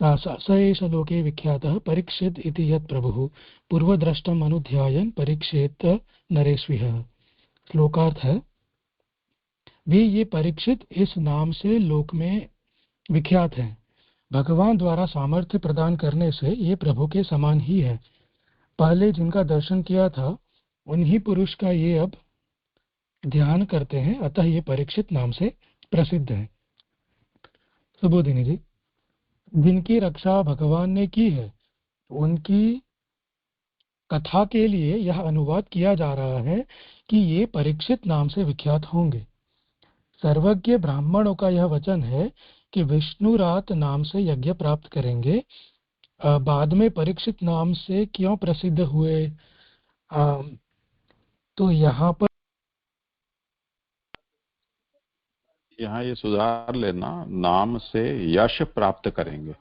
स एष लोके विख्यातः परीक्षित इति यत् प्रभुः पूर्वद्रष्टम् अनुध्यायन् परीक्षेत नरेष्विह। श्लोकार्थ है, वे ये परीक्षित इस नाम से लोक में विख्यात हैं। भगवान द्वारा सामर्थ्य प्रदान करने से ये प्रभु के समान ही है। पहले जिनका दर्शन किया था उन्हीं पुरुष का ये अब ध्यान करते हैं, अतः ये परीक्षित नाम से प्रसिद्ध है। सुबोधिनी जी, जिनकी रक्षा भगवान ने की है उनकी कथा के लिए यह अनुवाद किया जा रहा है कि ये परीक्षित नाम से विख्यात होंगे। सर्वज्ञ ब्राह्मणों का यह वचन है कि विष्णुरात नाम से यज्ञ प्राप्त करेंगे। बाद में परीक्षित नाम से क्यों प्रसिद्ध हुए? तो यहाँ पर यहाँ ये सुधार लेना, नाम से यश प्राप्त करेंगे,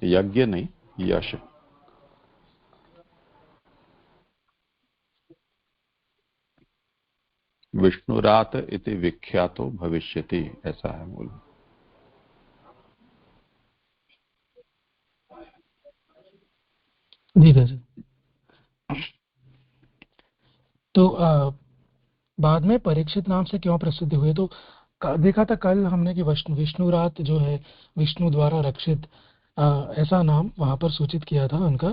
यज्ञ नहीं, यश। विष्णुरात इति विख्यातो भविष्यति, ऐसा है मूल। जी जी। तो बाद में परीक्षित नाम से क्यों प्रसिद्ध हुए? तो देखा था कल हमने कि विष्णुरात जो है विष्णु द्वारा रक्षित, ऐसा नाम वहां पर सूचित किया था उनका।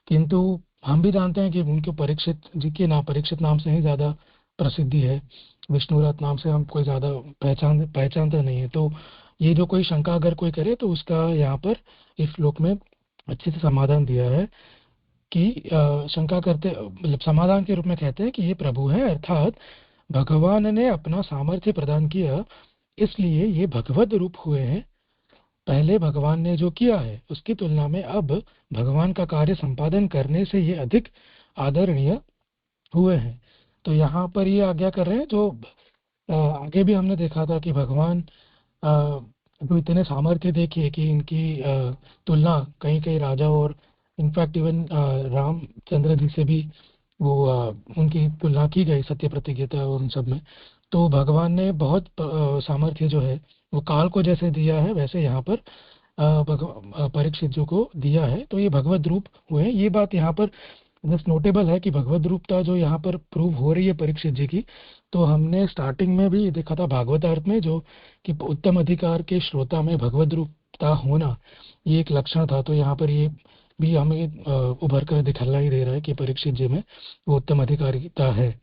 किंतु हम भी जानते हैं कि उनके परीक्षित जी के नाम परीक्षित नाम से ही ज्यादा प्रसिद्धि है। विष्णुरात नाम से हम कोई ज्यादा पहचानता नहीं है। तो ये जो कोई शंका अगर कोई करे तो उसका यहाँ पर इस श्लोक में अच्छे से समाधान दिया है कि शंका करते मतलब समाधान के रूप में कहते हैं कि ये प्रभु है, अर्थात भगवान ने अपना सामर्थ्य प्रदान किया, इसलिए ये भगवत रूप हुए हैं। पहले भगवान ने जो किया है उसकी तुलना में अब भगवान का कार्य संपादन करने से ये अधिक आदरणीय हुए हैं। तो यहाँ पर ये आज्ञा कर रहे हैं जो आगे भी हमने देखा था कि भगवान तो इतने सामर्थ्य देखिए कि इनकी तुलना कई कई राजा और इनफैक्ट इवन रामचंद्र जी से भी वो उनकी तुलना की गई सत्य प्रतिज्ञता और उन सब में। तो भगवान ने बहुत सामर्थ्य जो है वो काल को जैसे दिया है वैसे यहाँ पर परीक्षित जी को दिया है, तो ये भगवत रूप हुए। ये बात यहाँ पर जस्ट नोटेबल है कि भगवत रूपता जो यहाँ पर प्रूव हो रही है परीक्षित जी की, तो हमने स्टार्टिंग में भी देखा था भागवतार्थ में जो कि उत्तम अधिकार के श्रोता में भगवत रूपता होना ये एक लक्षण था। तो यहाँ पर ये भी हमें उभर कर दिखला ही दे रहा है कि परीक्षित जी में वो उत्तम अधिकारिता है।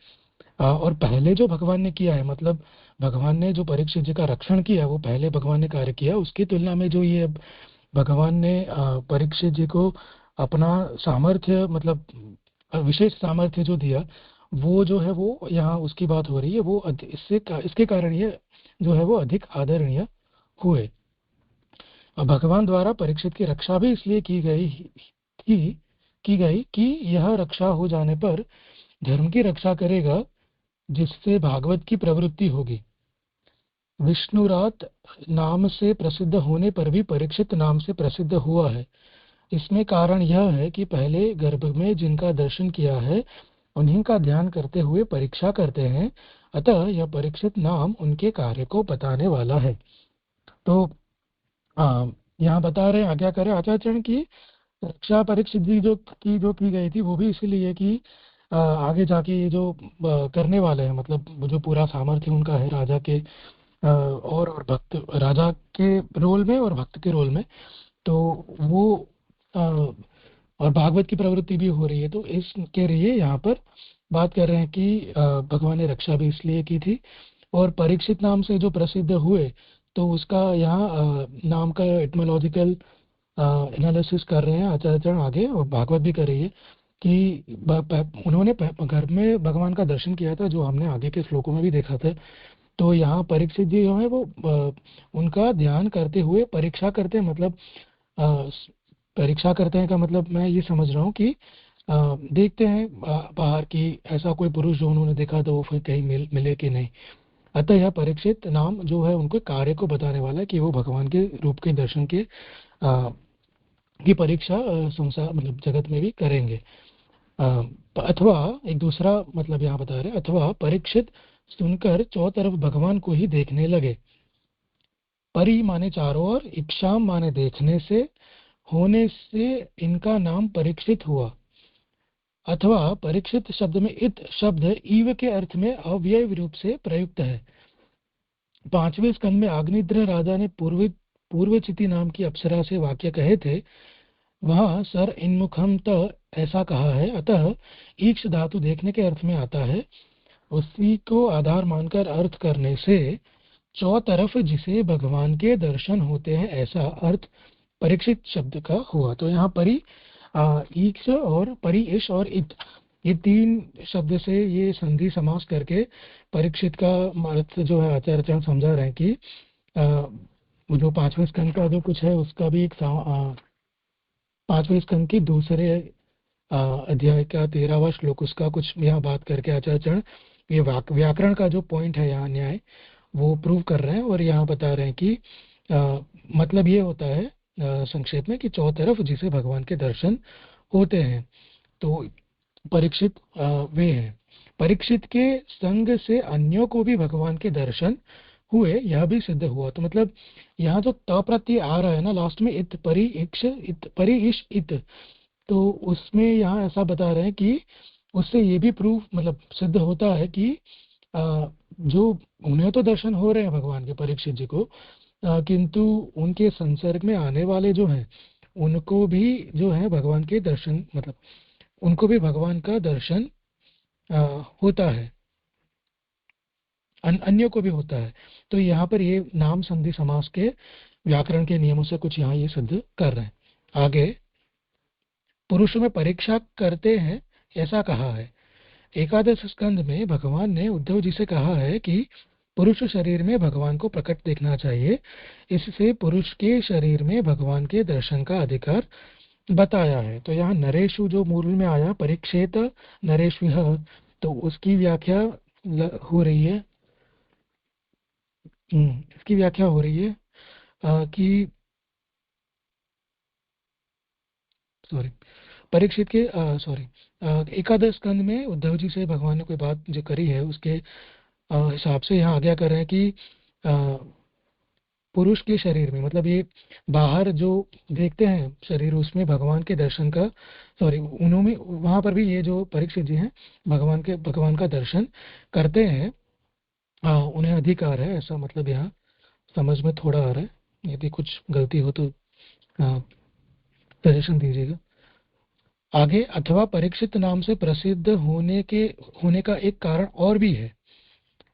और पहले जो भगवान ने किया है, मतलब भगवान ने जो परीक्षित जी का रक्षण किया वो पहले भगवान ने कार्य किया, उसकी तुलना में जो ये भगवान ने परीक्षित जी को अपना सामर्थ्य, मतलब विशेष सामर्थ्य जो दिया, वो जो है वो यहाँ उसकी बात हो रही है। वो इसके कारण ये जो है वो अधिक आदरणीय हुए। भगवान द्वारा परीक्षित की रक्षा भी इसलिए की गई कि यह रक्षा हो जाने पर धर्म की रक्षा करेगा, जिससे भागवत की प्रवृत्ति होगी। विष्णुरात नाम से प्रसिद्ध होने पर भी परीक्षित नाम से प्रसिद्ध हुआ है। इसमें कारण यह है कि पहले गर्भ में जिनका दर्शन किया है उन्हीं का ध्यान करते हुए परीक्षा करते हैं, अतः यह परीक्षित नाम उनके कार्य को बताने वाला है। तो यहाँ बता रहे हैं, आज्ञा करें आचार्य की रक्षा परीक्षित जी जो की गई थी वो भी इसीलिए कि आगे जाके ये जो करने वाले हैं, मतलब जो पूरा सामर्थ्य उनका है राजा के और भक्त, राजा के रोल में और भक्त के रोल में, तो वो और भागवत की प्रवृत्ति भी हो रही है। तो इसके लिए यहाँ पर बात कर रहे हैं कि भगवान ने रक्षा भी इसलिए की थी। और परीक्षित नाम से जो प्रसिद्ध हुए, तो उसका यहाँ नाम का एटमोलॉजिकल एनालिसिस कर रहे हैं आचार्य आगे, और भागवत भी कर रही है कि उन्होंने घर में भगवान का दर्शन किया था, जो हमने आगे के श्लोकों में भी देखा था। तो यहाँ परीक्षित जी जो है वो उनका ध्यान करते हुए परीक्षा करते हैं, मतलब परीक्षा करते हैं का मतलब मैं ये समझ रहा हूँ कि देखते हैं बाहर की ऐसा कोई पुरुष जो उन्होंने देखा तो वो फिर कहीं मिले कि नहीं। अतः यह परीक्षित नाम जो है उनको कार्य को बताने वाला है कि वो भगवान के रूप के दर्शन के की परीक्षा संसार मतलब जगत में भी करेंगे। अथवा एक दूसरा मतलब यहाँ बता रहे, अथवा परीक्षित सुनकर चौतरफ भगवान को ही देखने लगे। परि माने चारों ओर, इक्षाम माने देखने से, होने से इनका नाम परीक्षित हुआ। अथवा परीक्षित शब्द में इत शब्द ईव के अर्थ में अव्यय रूप से प्रयुक्त है। 5वें स्कंद में अग्निद्र राजा ने पूर्वचिति नाम की अप्सरा से वाक्य कहे थे, वहां सर इन्मुखम त ऐसा कहा है, अतः ईक्ष धातु देखने के अर्थ में आता है। उसी को आधार मानकर अर्थ करने से चौतरफ जिसे भगवान के दर्शन होते हैं ऐसा अर्थ परीक्षित शब्द का हुआ। तो यहाँ परि ईक्ष और परिश और इत, ये तीन शब्द से ये संधि समास करके परीक्षित का अर्थ जो है आचार्य समझा रहे हैं कि जो 5वें स्कंद का जो कुछ है उसका भी एक 5वें स्कंद की दूसरे अध्याय का 13वां श्लोक उसका कुछ यहाँ बात करके आचार्य ये व्याकरण का जो पॉइंट है यहाँ न्याय वो प्रूव कर रहे हैं। और यहाँ बता रहे हैं कि मतलब ये होता है संक्षेप में कि चौतरफ जिसे भगवान के दर्शन होते हैं। तो परीक्षित वे हैं। परीक्षित के संग से अन्यों को भी भगवान के दर्शन हुए, यह भी सिद्ध हुआ। तो मतलब यहाँ जो त प्रत्यय आ रहा है ना लास्ट में, इत परि इक्ष इत परि इश इत, तो उसमें यहाँ ऐसा बता रहे हैं कि उससे ये भी प्रूफ मतलब सिद्ध होता है कि जो उन्हें तो दर्शन हो रहे हैं भगवान के परीक्षित जी को, किंतु उनके संसर्ग में आने वाले जो हैं उनको भी जो है भगवान के दर्शन मतलब उनको भी भगवान का दर्शन होता है, अन्यों को भी होता है। तो यहाँ पर ये नाम संधि समास के व्याकरण के नियमों से कुछ यहाँ ये सिद्ध कर रहे हैं। आगे पुरुषों में परीक्षा करते हैं ऐसा कहा है। 11वें स्कंद में भगवान ने उद्धव जी से कहा है कि पुरुष शरीर में भगवान को प्रकट देखना चाहिए, इससे पुरुष के शरीर में भगवान के दर्शन का अधिकार बताया है। तो यहाँ नरेशु जो मूल में आया परीक्षेत नरेश्व, तो उसकी व्याख्या हो रही है इसकी व्याख्या हो रही है कि सॉरी परीक्षित के 11वें स्कंद में उद्धव जी से भगवान ने कोई बात जो करी है उसके हिसाब से यहाँ आज्ञा कर रहे हैं कि पुरुष के शरीर में, मतलब ये बाहर जो देखते हैं शरीर, उसमें भगवान के दर्शन का, सॉरी उन्होंने वहां पर भी ये जो परीक्षित जी हैं भगवान का दर्शन करते हैं, उन्हें अधिकार है, ऐसा मतलब यहाँ समझ में थोड़ा आ रहा है। यदि कुछ गलती हो तो सजेशन दीजिएगा। आगे, अथवा परीक्षित नाम से प्रसिद्ध होने का एक कारण और भी है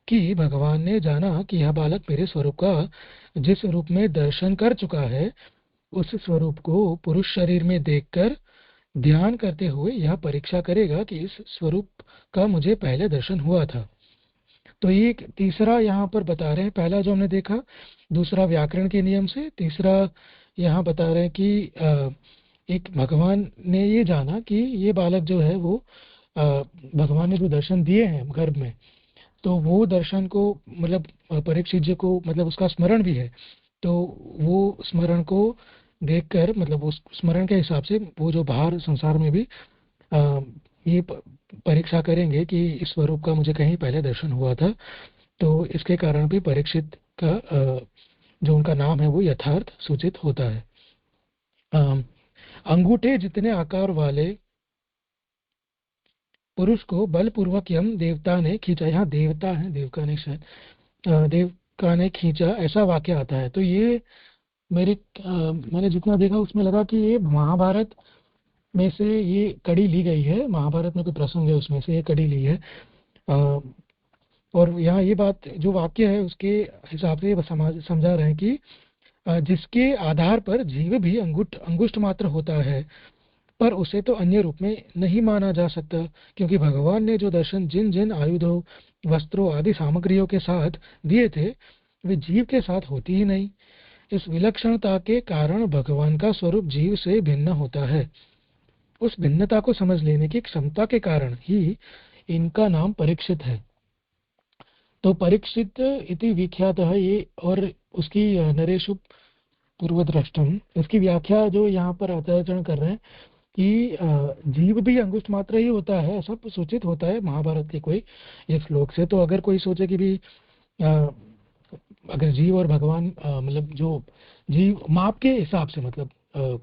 कि भगवान ने जाना कि यह बालक मेरे स्वरूप का जिस रूप में दर्शन कर चुका है, उस स्वरूप को पुरुष शरीर में देखकर ध्यान करते हुए यह परीक्षा करेगा कि इस स्वरूप का मुझे पहले दर्शन हुआ था। तो ये तीसरा यहाँ पर बता रहे हैं, पहला जो हमने देखा, दूसरा व्याकरण के नियम से, तीसरा यहाँ बता रहे हैं कि एक भगवान ने ये जाना कि ये बालक जो है वो भगवान ने जो दर्शन दिए हैं गर्भ में, तो वो दर्शन को मतलब परीक्षित जी को मतलब उसका स्मरण भी है, तो वो स्मरण को देखकर मतलब उस स्मरण के हिसाब से वो जो बाहर संसार में भी ये परीक्षा करेंगे कि इस स्वरूप का मुझे कहीं पहले दर्शन हुआ था। तो इसके कारण भी परीक्षित का जो उनका नाम है वो यथार्थ सूचित होता है। अंगूठे जितने आकार वाले पुरुष को बलपूर्वक यम देवता ने खींचा, यहाँ देवता है, देवका ने शायद देवका ने खींचा, ऐसा वाक्य आता है। तो ये मैंने जितना देखा उसमें लगा कि ये महाभारत में से ये कड़ी ली गई है, महाभारत में कोई प्रसंग है उसमें से ये कड़ी ली है। और यहाँ ये बात जो वाक्य है उसके हिसाब से समझा रहे हैं कि जिसके आधार पर जीव भी अंगुष्ठ मात्र होता है, पर उसे तो अन्य रूप में नहीं माना जा सकता, क्योंकि भगवान ने जो दर्शन जिन जिन आयुधों, वस्त्रों आदि सामग्रियों के साथ दिए थे वे जीव के साथ होती ही नहीं। इस विलक्षणता के कारण भगवान का स्वरूप जीव से भिन्न होता है। उस भिन्नता को समझ लेने की क्षमता के कारण ही इनका नाम परीक्षित है। तो परीक्षित इति विख्यात है ये, और उसकी नरेशु पूर्वद्रष्टम, इसकी व्याख्या जो यहाँ पर आचार्य कर रहे हैं कि जीव भी अंगुष्ठ मात्र ही होता है, ऐसा सूचित होता है महाभारत के कोई ये श्लोक से। तो अगर कोई सोचे कि भी अगर जीव और भगवान मतलब जो जीव माप के हिसाब से, मतलब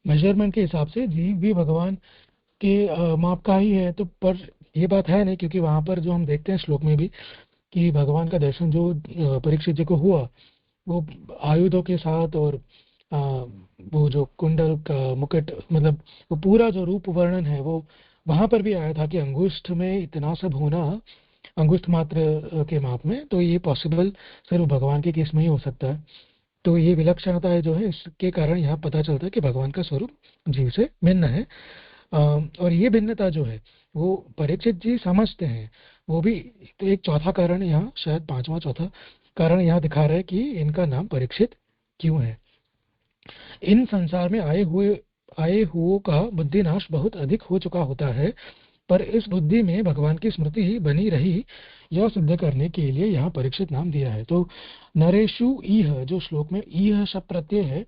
मेजरमेंट के हिसाब से जीव भी भगवान के माप का ही है, तो पर ये बात है नहीं, क्योंकि वहां पर जो हम देखते हैं श्लोक में भी कि भगवान का दर्शन जो परीक्षित जी को हुआ वो आयुधों के साथ, और वो जो कुंडल का मुकुट, मतलब वो पूरा जो रूप वर्णन है वो वहां पर भी आया था कि अंगुष्ठ में इतना सब होना, अंगुष्ठ मात्र के माप में, तो ये पॉसिबल सिर्फ भगवान के केस में ही हो सकता है। तो ये विलक्षणता जो है इसके कारण यहाँ पता चलता है कि भगवान का स्वरूप जीव से भिन्न है। और ये भिन्नता जो है वो परीक्षित जी समझते हैं, वो भी। तो एक चौथा कारण यहाँ, शायद पांचवा चौथा कारण यहाँ दिखा रहा है कि इनका नाम परीक्षित क्यों है। इन संसार में आए हुओं का बुद्धि नाश बहुत अधिक हो चुका होता है, पर इस बुद्धि में भगवान की स्मृति ही बनी रही, यह सिद्ध करने के लिए यहाँ परीक्षित नाम दिया है। तो नरेशु ईह, जो श्लोक में ईह शब्द प्रत्यय है,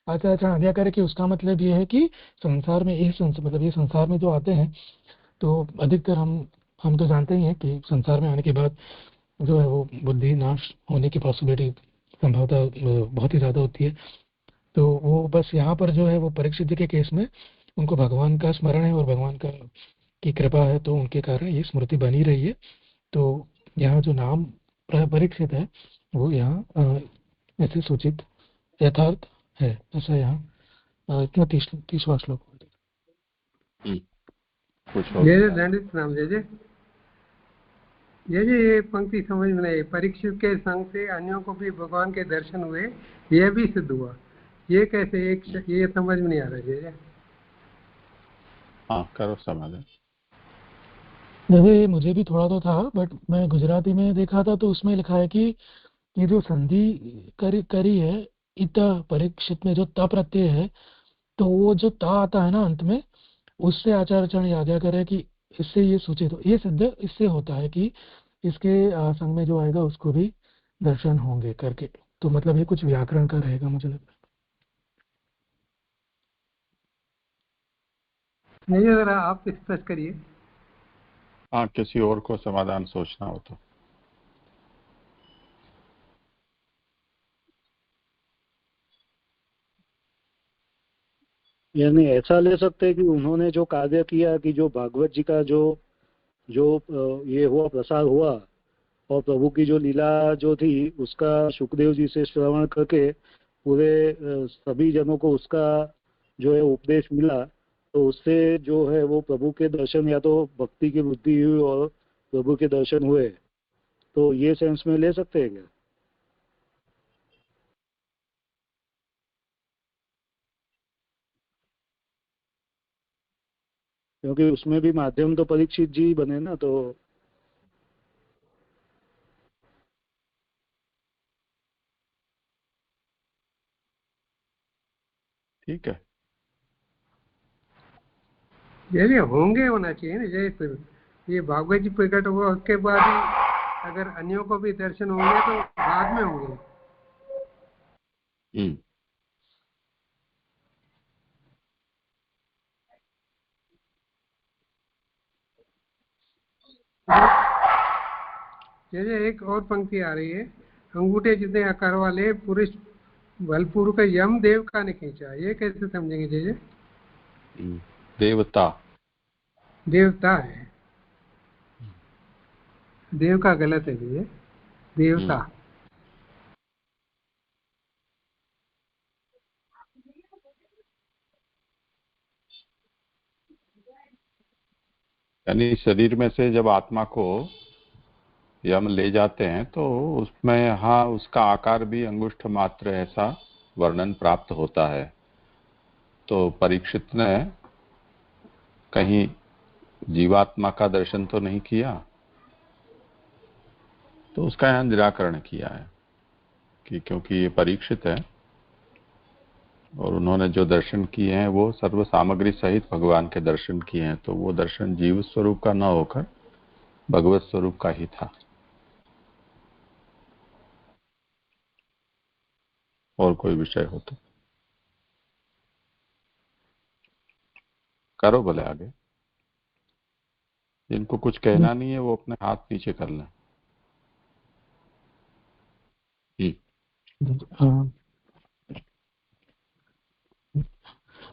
आचार्य आज्ञा करे कि उसका मतलब ये है कि संसार में मतलब ये संसार में जो आते हैं, तो अधिकतर हम तो जानते ही हैं कि संसार में आने के बाद जो है वो बुद्धि नाश होने की पॉसिबिलिटी, संभवता बहुत ही ज्यादा होती है। तो वो बस यहाँ पर जो है वो परीक्षित जी के केस में उनको भगवान का स्मरण है और भगवान की कृपा है, तो उनके कारण ये स्मृति बनी रही है। तो यहाँ जो नाम परीक्षित है वो यहाँ ऐसे सूचित यथार्थ है, ऐसा यहाँ इतना 30वां श्लोक। नाम ये पंक्ति समझ में नहीं। परीक्षित के संग से अन्यों को भी भगवान के दर्शन हुए, यह भी सिद्ध हुआ, ये कैसे, ये समझ में नहीं आ रहा है। हाँ करो समाधान। जैसे मुझे भी थोड़ा तो था, बट मैं गुजराती में देखा था तो उसमें लिखा है कि ये जो संधि करी है इत परीक्षित में जो ता प्रत्यय है, तो वो जो ता आता है ना अंत में, उससे आचार्य याद करे कि इससे ये सूचित ये सिद्ध इससे होता है कि इसके संग में जो आएगा उसको भी दर्शन होंगे करके। तो मतलब ये कुछ व्याकरण का रहेगा मुझे लगता है। नहीं, जरा आप स्पष्ट करिए। हाँ, किसी और को समाधान सोचना हो तो। यानी ऐसा ले सकते हैं कि उन्होंने जो कार्य किया कि जो भागवत जी का जो जो ये हुआ प्रसार हुआ और प्रभु की जो लीला जो थी उसका सुखदेव जी से श्रवण करके पूरे सभी जनों को उसका जो है उपदेश मिला, तो उससे जो है वो प्रभु के दर्शन या तो भक्ति की वृद्धि हुई और प्रभु के दर्शन हुए, तो ये सेंस में ले सकते हैं क्या? क्योंकि उसमें भी माध्यम तो परीक्षित जी बने ना, तो ठीक है। जैसे होंगे होना चाहिए ना, जैसे ये भागवत जी प्रकट हुआ उसके बाद ही अगर अन्यों को भी दर्शन होंगे तो बाद में होंगे। जैसे एक और पंक्ति आ रही है, अंगूठे जितने आकार वाले पुरुष बलपूर्व का यम देवका ने खींचा, ये कैसे समझेंगे? जैसे देवता देवता है, देव का गलत है ये, देवता। यानी शरीर में से जब आत्मा को यम ले जाते हैं तो उसमें हाँ उसका आकार भी अंगुष्ठ मात्र ऐसा वर्णन प्राप्त होता है। तो परीक्षित ने कहीं जीवात्मा का दर्शन तो नहीं किया, तो उसका यहाँ निराकरण किया है कि क्योंकि ये परीक्षित है और उन्होंने जो दर्शन किए हैं वो सर्व सामग्री सहित भगवान के दर्शन किए हैं, तो वो दर्शन जीव स्वरूप का न होकर भगवत स्वरूप का ही था। और कोई विषय हो तो करो भले आगे। जिनको कुछ कहना नहीं है वो अपने हाथ नीचे कर लें।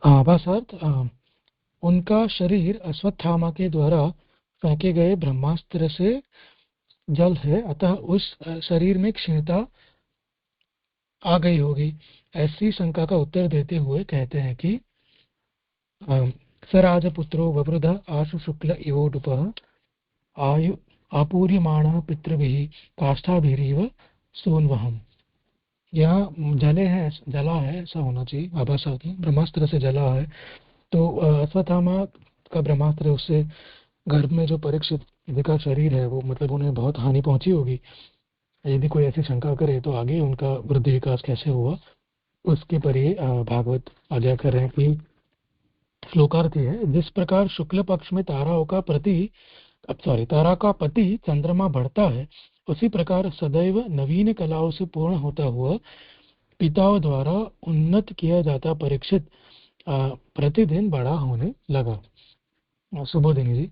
आभासार्थ उनका शरीर अश्वत्थामा के द्वारा फेंके गए ब्रह्मास्त्र से जल है, अतः उस शरीर में क्षीणता आ गई होगी। ऐसी शंका का उत्तर देते हुए कहते हैं कि सराजपुत्रो ववृध आशु शुक्ल इवोडुपः आयु आपूर्यमाणः पितृभिः काष्ठाभिरीव सोन्वहम्। यहाँ जले है, जला है, ऐसा होना चाहिए। आभासार्थ ब्रह्मास्त्र से जला है, तो अश्वत्थामा का ब्रह्मास्त्र उससे गर्भ में जो परीक्षित जी का शरीर है वो मतलब उन्हें बहुत हानि पहुंची होगी। यदि कोई ऐसी शंका करे तो आगे उनका वृद्धि विकास कैसे हुआ उसके पर ये भागवत आज्ञा कर रहे हैं कि श्लोकार्थ है, जिस प्रकार शुक्ल पक्ष में ताराओं का तारा का पति चंद्रमा बढ़ता है, उसी प्रकार सदैव नवीन कलाओं से पूर्ण होता हुआ पिताओं द्वारा उन्नत किया जाता परीक्षित प्रतिदिन बड़ा होने लगा। सुबोधिनी जी,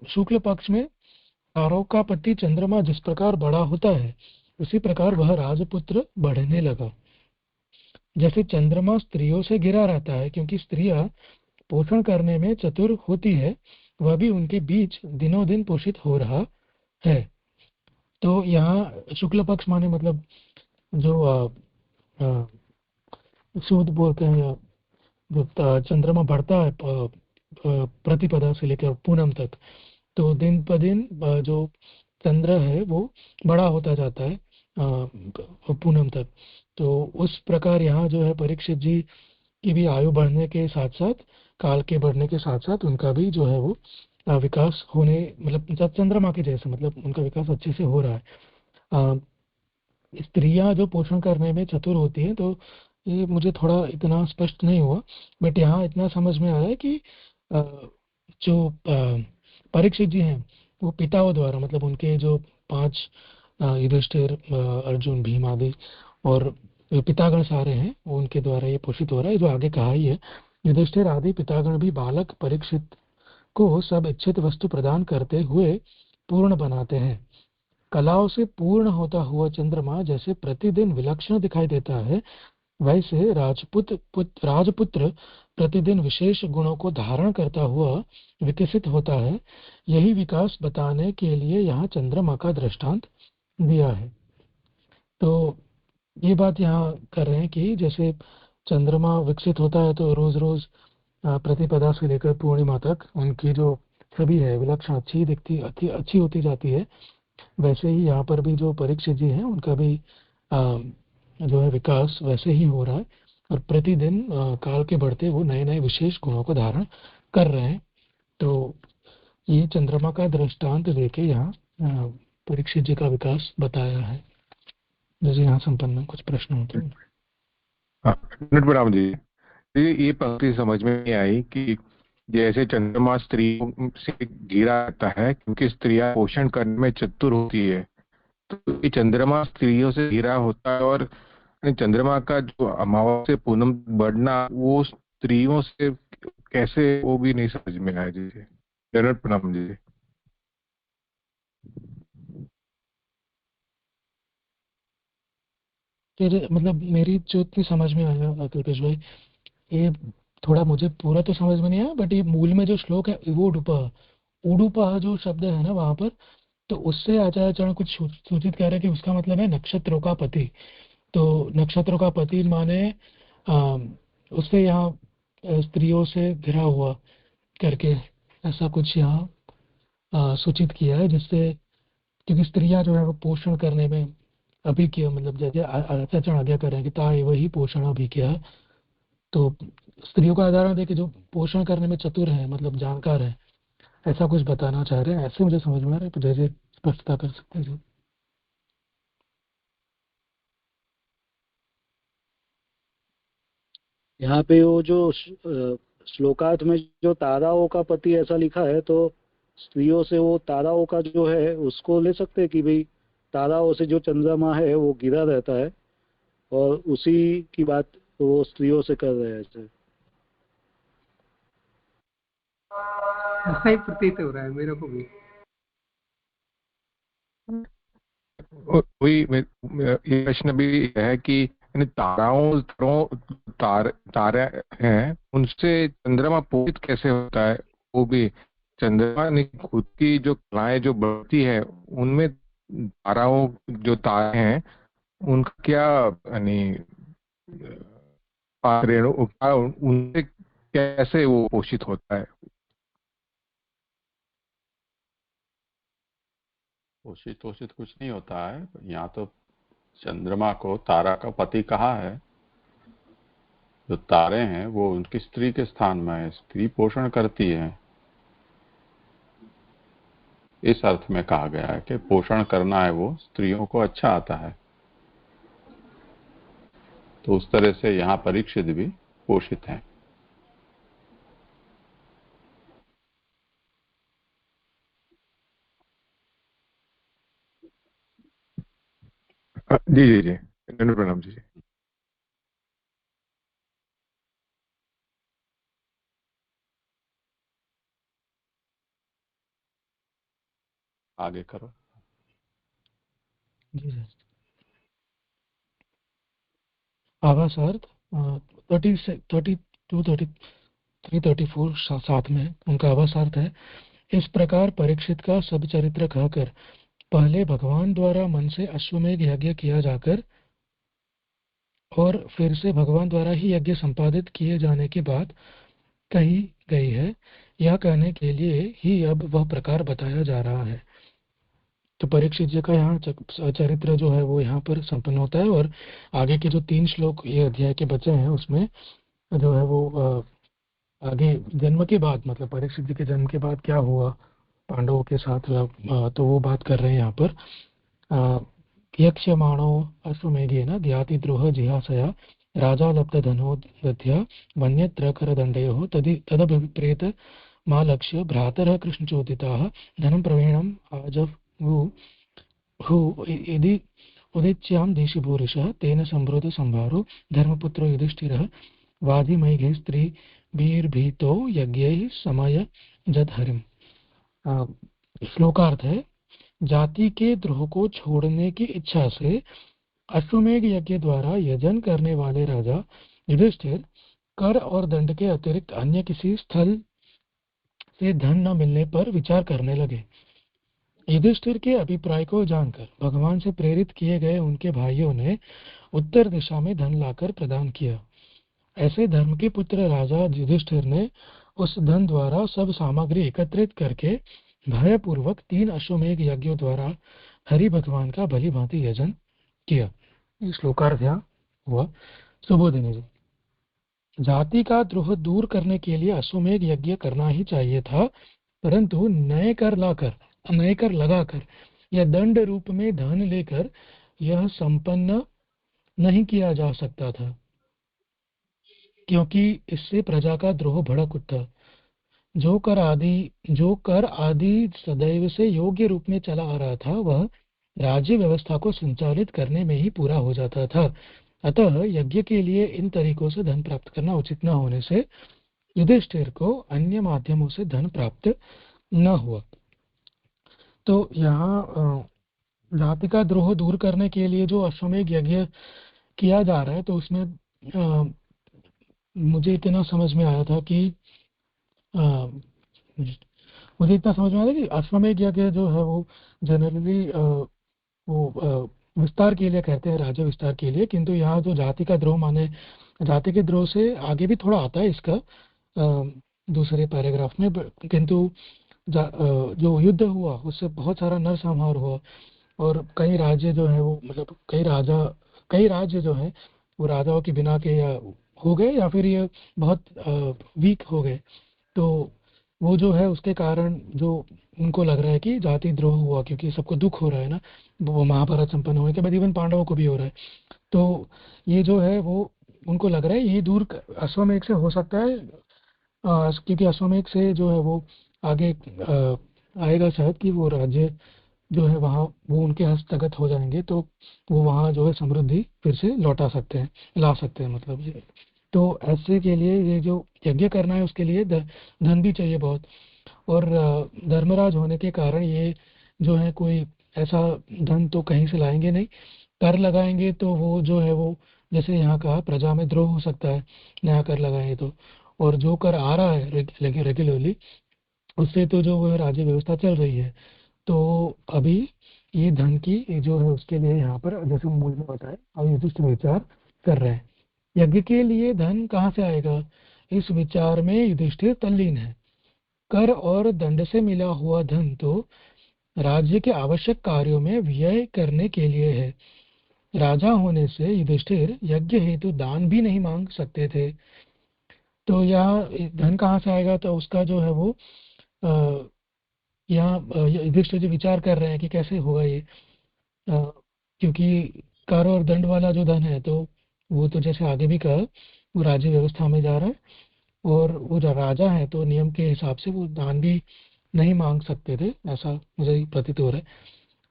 शुक्ल पक्ष में तारों का पति चंद्रमा जिस प्रकार बड़ा होता है उसी प्रकार वह राजपुत्र बढ़ने लगा। जैसे चंद्रमा स्त्रियों से घिरा रहता है क्योंकि स्त्रियां पोषण करने में चतुर होती है, वह भी उनके बीच दिनों दिन पोषित हो रहा है। तो यहाँ शुक्ल पक्ष माने मतलब जो सूद बोलते हैं, या जो चंद्रमा बढ़ता है प्रतिपदा से लेकर पूनम तक, तो दिन ब दिन जो चंद्र है वो बड़ा होता जाता है पूनम तक। तो उस प्रकार यहाँ जो है परीक्षित जी की भी आयु बढ़ने के साथ साथ, काल के बढ़ने के साथ साथ उनका भी जो है वो विकास होने, मतलब चंद्रमा के जैसे, मतलब उनका विकास अच्छे से हो रहा है। स्त्रियां जो पोषण करने में चतुर होती हैं, तो ये मुझे थोड़ा इतना स्पष्ट नहीं हुआ, बट यहाँ इतना समझ में आया कि जो परीक्षित जी हैं वो पिताओं द्वारा, मतलब उनके जो 5 युधिष्ठिर, अर्जुन, भीम आदि और पितागण सारे हैं वो उनके द्वारा ये पोषित हो रहा है। जो आगे कहा ही है, युधिष्ठिर आदि पितागण भी बालक परीक्षित को सब इच्छित वस्तु प्रदान करते हुए पूर्ण बनाते हैं। कलाओं से पूर्ण होता हुआ चंद्रमा जैसे प्रतिदिन विलक्षण दिखाई देता है, वैसे राजपुत्र प्रतिदिन विशेष गुणों को धारण करता हुआ विकसित होता है। यही विकास बताने के लिए यहाँ चंद्रमा का दृष्टांत दिया है। तो ये बात यहाँ कर रहे हैं कि जैसे चंद्रमा विकसित होता है तो रोज रोज प्रतिपदा से लेकर पूर्णिमा तक उनकी जो छवि है विलक्षण अच्छी दिखती अच्छी होती जाती है। वैसे ही यहाँ पर भी जो परीक्षित जी हैं उनका भी जो है विकास वैसे ही हो रहा है और प्रतिदिन काल के बढ़ते वो नए नए विशेष गुणों को धारण कर रहे हैं। तो ये चंद्रमा का दृष्टांत देके यहाँ परीक्षित जी का विकास बताया है। जैसे यहाँ संपन्न में कुछ प्रश्न होते हैं। प्रणाम जी। ये पंक्ति समझ में नहीं आई कि जैसे चंद्रमा स्त्रियों से घिरा रहता है क्योंकि स्त्रियां पोषण करने में चतुर होती है, तो ये चंद्रमा स्त्रियों से घिरा होता है और चंद्रमा का जो अमावस्या से पूनम बढ़ना वो स्त्रियों से कैसे, वो भी नहीं समझ में आया जी। धन्यवाद, प्रणाम जी। फिर मतलब मेरी जो इतनी समझ में आया कल्पेश भाई, ये थोड़ा मुझे पूरा तो समझ में नहीं आया, बट ये मूल में जो श्लोक है वो उडुपा जो शब्द है ना वहां पर, तो उससे आचार्य कुछ सूचित कर रहे हैं कि उसका मतलब है नक्षत्रों का पति। तो नक्षत्रों का पति माने उससे यहाँ स्त्रियों से घिरा हुआ करके ऐसा कुछ यहाँ सूचित किया है, जिससे क्योंकि स्त्रियां जो है वो पोषण करने में अभी किया, मतलब जैसे आचार्य आज्ञा कर रहे हैं कि ता वही पोषण अभी किया। तो स्त्रियों का उदाहरण देके जो पोषण करने में चतुर है, मतलब जानकार है, ऐसा कुछ बताना चाह रहे हैं। ऐसे मुझे समझ में आ रहा है, तो जैसे स्पष्टता कर सकते हैं। यहाँ पे वो जो श्लोकार्थ में जो ताराओं का पति ऐसा लिखा है, तो स्त्रियों से वो ताराओं का जो है उसको ले सकते हैं कि भाई ताराओं से जो चंद्रमा है वो घिरा रहता है और उसी की बात वो स्त्रियों से कर रहे हैं। ऐसा ही प्रतीत हो रहा है मेरे को भी। वही ये प्रश्न भी है कि तारे हैं उनसे चंद्रमा पोषित कैसे होता है। वो भी चंद्रमा ने खुद की जो कलाएं जो बढ़ती है उनमें ताराओं जो तारे हैं उनका क्या यानी उनसे कैसे वो पोषित होता है। पोषित कुछ नहीं होता है। यहाँ तो चंद्रमा को तारा का पति कहा है। जो तारे हैं वो उनकी स्त्री के स्थान में है, स्त्री पोषण करती है, इस अर्थ में कहा गया है कि पोषण करना है वो स्त्रियों को अच्छा आता है। तो उस तरह से यहाँ परीक्षित भी पोषित हैं। जी जी जी, प्रणाम जी। आगे करो जी सर। आभासार्थ 334 साथ में उनका आभासार्थ है। इस प्रकार परीक्षित का सब चरित्र कहकर पहले भगवान द्वारा मन से अश्वमेध यज्ञ किया जाकर और फिर से भगवान द्वारा ही यज्ञ संपादित किए जाने की बात कही गई है। यह कहने के लिए ही अब वह प्रकार बताया जा रहा है। तो परीक्षित जी का यहाँ चरित्र जो है वो यहाँ पर संपन्न होता है और आगे के जो 3 श्लोक ये अध्याय के बचे हैं उसमें जो है वो आगे जन्म के बाद, मतलब परीक्षित जी के जन्म के बाद क्या हुआ पांडवों के साथ, तो वो बात कर रहे हैं यहाँ पर। यक्ष्यमाणो अश्वमेधेन ज्ञातिद्रोह जिहासया राजा लब्धधनो दध्या वन्यत्र करदण्डयोः तदभिप्रेत मा लक्ष्य भ्रातरः कृष्णचोदिताः धनं प्रवीणम् आजहु यदि उदिच्यां देशिभूरिशः तेन संवृत संभारो धर्मपुत्रो युधिष्ठिरः वाधिमैघैः स्त्रीभिर्भीतो यज्ञैः समय जदहरिम्। श्लोकार्थ है, जाति के द्रोह को छोड़ने की इच्छा से अश्वमेध यज्ञ द्वारा यजन करने वाले राजा युधिष्ठिर कर और दंड के अतिरिक्त अन्य किसी स्थल से धन न मिलने पर विचार करने लगे। युधिष्ठिर के अभिप्राय को जानकर भगवान से प्रेरित किए गए उनके भाइयों ने उत्तर दिशा में धन लाकर प्रदान किया। ऐसे धर्म के पुत्र राजा युधिष्ठिर ने उस धन द्वारा सब सामग्री एकत्रित करके भयपूर्वक 3 अश्वमेध यज्ञों द्वारा हरि भगवान का भली भांति यजन किया। श्लोकार्थ हुआ। सुबोधिनी जी, जाति का द्रोह दूर करने के लिए अश्वमेध यज्ञ करना ही चाहिए था, परंतु नए कर लगाकर या दंड रूप में धन लेकर यह संपन्न नहीं किया जा सकता था, क्योंकि इससे प्रजा का द्रोह भड़क उठता। जो कर आदि सदैव से योग्य रूप में चला आ रहा था, वह राज्य व्यवस्था को संचालित करने में ही पूरा हो जाता था। अतः यज्ञ के लिए इन तरीकों से धन प्राप्त करना उचित न होने से युधिष्ठिर को अन्य माध्यमों से धन प्राप्त न हुआ। तो यहाँ जाति का द्रोह दूर करने के लिए जो अश्वमेध यज्ञ किया जा रहा है, तो उसमें मुझे इतना समझ में आया था कि अश्वमेध यज्ञ जो है वो जनरली वो विस्तार के लिए कहते हैं, राज्य विस्तार के लिए, किंतु यहाँ जो जाति का द्रोह माने जाति के द्रोह से आगे भी थोड़ा आता है इसका दूसरे पैराग्राफ में, किंतु जो युद्ध हुआ उससे बहुत सारा नरसंहार हुआ और कई राज्य जो है वो मतलब कई राज्य जो है वो राजाओं के बिना के या हो गए या फिर ये बहुत वीक हो गए। तो वो जो है उसके कारण जो उनको लग रहा है कि जाति द्रोह हुआ, क्योंकि सबको दुख हो रहा है ना, वो महाभारत संपन्न होने के बाद इवन पांडवों को भी हो रहा है। तो ये जो है वो उनको लग रहा है ये दूर अश्वमेध से हो सकता है, क्योंकि अश्वमेध से जो है वो आगे आएगा शायद कि वो राज्य जो है वहाँ वो उनके हस्तगत हो जाएंगे, तो वो वहाँ जो है समृद्धि फिर से ला सकते हैं मतलब। तो ऐसे के लिए ये जो यज्ञ करना है उसके लिए धन भी चाहिए बहुत, और धर्मराज होने के कारण ये जो है कोई ऐसा धन तो कहीं से लाएंगे नहीं, कर लगाएंगे तो वो जो है वो जैसे यहाँ कहा प्रजा में द्रोह हो सकता है नया कर लगाएंगे तो, और जो कर आ रहा है रेगुलरली उससे तो जो वो राज्य व्यवस्था चल रही है। तो अभी ये धन की जो है उसके लिए यहाँ पर जैसे मूल में बताया और युधिष्ठिर विचार कर रहे हैं यज्ञ के लिए धन कहाँ से आएगा, इस विचार में युधिष्ठिर तल्लीन है। कर और दंड से मिला हुआ धन तो राज्य के आवश्यक कार्यों में व्यय करने के लिए है। राजा होने से युधिष्ठिर यज्ञ हेतु दान भी नहीं मांग सकते थे। तो यहाँ धन कहाँ से आएगा, तो उसका जो है वो यहाँ युधिष्ठिर जो विचार कर रहे हैं कि कैसे होगा ये, क्योंकि कर और दंड वाला जो धन है तो वो तो जैसे आगे भी कहा वो राज्य व्यवस्था में जा रहा है, और वो जो राजा है तो नियम के हिसाब से वो दान भी नहीं मांग सकते थे, ऐसा मुझे प्रतीत हो रहा है।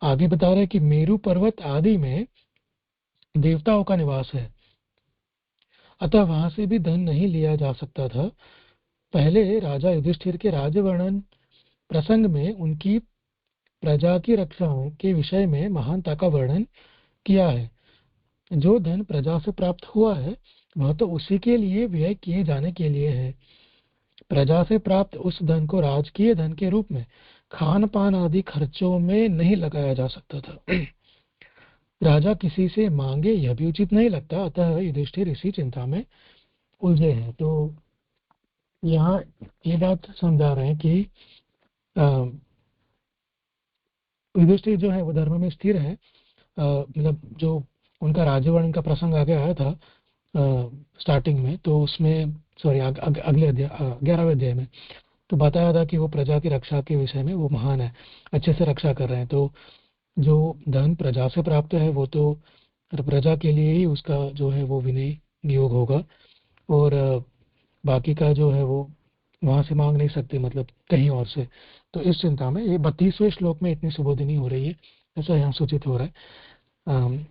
आगे बता रहे हैं कि मेरू पर्वत आदि में देवताओं का निवास है, अतः वहां से भी धन नहीं लिया जा सकता था। पहले राजा युधिष्ठिर के राज्य वर्णन प्रसंग में उनकी प्रजा की रक्षा के विषय में महानता का वर्णन किया है। जो धन प्रजा से प्राप्त हुआ है वह तो उसी के लिए व्यय किए जाने के लिए है। प्रजा से प्राप्त उस धन को राजकीय धन के रूप में खान पान आदि खर्चों में नहीं लगाया जा सकता था। राजा किसी से मांगे यह भी उचित नहीं लगता, अतः युधिष्ठिर इसी चिंता में उलझे हैं। तो यहाँ ये बात समझा रहे हैं कि युधिष्ठिर जो है वो धर्म में स्थिर है। मतलब जो उनका राज्यवर्ण का प्रसंग आगे आया था स्टार्टिंग में, तो उसमें सॉरी अगले अध्याय 11वें अध्याय में तो बताया था कि वो प्रजा की रक्षा के विषय में वो महान है, अच्छे से रक्षा कर रहे हैं। तो जो धन प्रजा से प्राप्त है वो तो प्रजा के लिए ही उसका जो है वो विनियोग होगा, और बाकी का जो है वो वहां से मांग नहीं सकते, मतलब कहीं और से। तो इस चिंता में ये 32वें श्लोक में इतनी सुबोधिनी हो रही है, ऐसा यहाँ सूचित हो रहा है।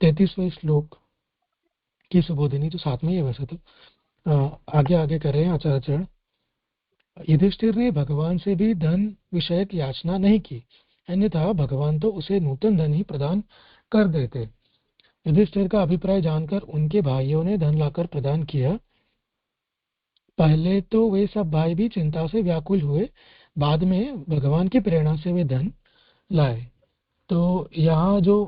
33वें श्लोक की सुबोधिनी तो साथ में ही है वैसे तो। आगे कर रहे हैं आचार्य। युधिष्ठिर ने भगवान से भी धन विषयक याचना नहीं की, अन्यथा भगवान तो उसे नूतन धन ही प्रदान कर देते। युधिष्ठिर का अभिप्राय जानकर उनके भाइयों ने धन लाकर प्रदान किया। पहले तो वे सब भाई भी चिंता से व्याकुल हुए, बाद में भगवान की प्रेरणा से वे धन लाए। तो यहाँ जो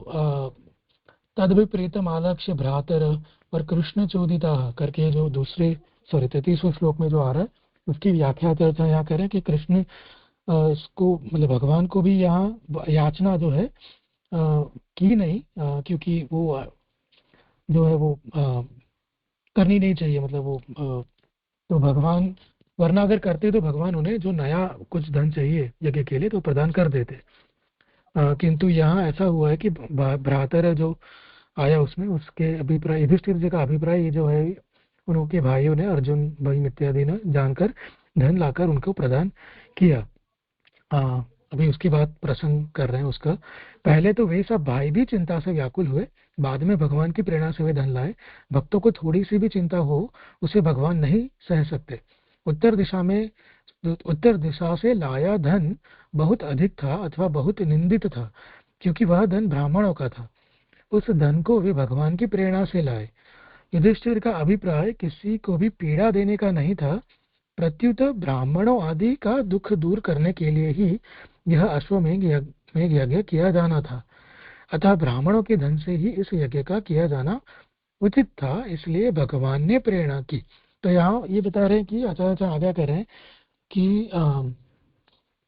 तद्विपरीतम आलक्ष्य भ्रातर और कृष्ण चोदिता करके जो दूसरे 33वें श्लोक में जो आ रहा है, उसकी व्याख्या चर्चा यहाँ करें कि कृष्ण को मतलब भगवान को भी यहाँ याचना जो है की नहीं, क्योंकि वो जो है वो करनी नहीं चाहिए, मतलब वो तो भगवान, वरना अगर करते तो भगवान उन्हें जो नया कुछ धन चाहिए यज्ञ के लिए तो प्रदान कर देते। किंतु यहाँ ऐसा हुआ है कि भ्रातर जो आया उसमें उसके अभिप्राय, युधिष्ठिर जी का अभिप्राय ये जो है उनके भाइयों ने, अर्जुन भीम इत्यादि ने जानकर धन लाकर उनको प्रदान किया। अभी उसकी बात प्रसंग कर रहे हैं उसका। पहले तो वे सब भाई भी चिंता से व्याकुल हुए, बाद में भगवान की प्रेरणा से वे धन लाए। भक्तों को थोड़ी सी भी चिंता हो उसे भगवान नहीं सह सकते। उत्तर दिशा से लाया धन बहुत अधिक था अथवा बहुत निंदित था, क्योंकि वह धन ब्राह्मणों का था। उस धन को वे भगवान की प्रेरणा से लाए। युधिष्ठिर का अभिप्राय किसी को भी पीड़ा देने का नहीं था, प्रत्युत ब्राह्मणों आदि का दुख दूर करने के लिए ही यह अश्वमेघ यज्ञ किया जाना था। अतः ब्राह्मणों के धन से ही इस यज्ञ का किया जाना उचित था, इसलिए भगवान ने प्रेरणा की। तो यहाँ ये बता रहे हैं कि आचार्य आज्ञा कर रहे हैं कि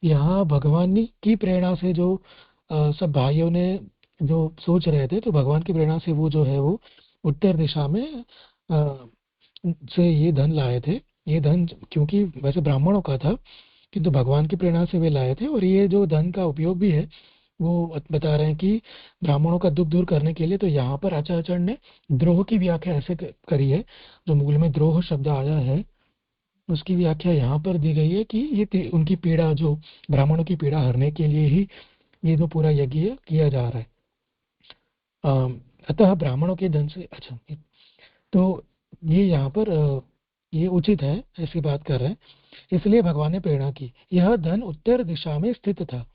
यहाँ भगवान की प्रेरणा से जो सब भाइयों ने जो सोच रहे थे, तो भगवान की प्रेरणा से वो जो है वो उत्तर दिशा में से ये धन लाए थे। ये धन क्योंकि वैसे ब्राह्मणों का था, किंतु भगवान की प्रेरणा से वे लाए थे। और ये जो धन का उपयोग भी है वो बता रहे हैं कि ब्राह्मणों का दुख दूर करने के लिए। तो यहाँ पर आचार्य ने द्रोह की व्याख्या ऐसे करी है, जो मूल में द्रोह शब्द आया है उसकी व्याख्या यहाँ पर दी गई है कि ये उनकी पीड़ा, जो ब्राह्मणों की पीड़ा हरने के लिए ही ये जो पूरा यज्ञ किया जा रहा है। अतः ब्राह्मणों के धन से, अच्छा, तो ये यहाँ पर ये उचित है, ऐसी बात कर रहे हैं, इसलिए भगवान ने प्रेरणा की। यह धन उत्तर दिशा में स्थित था।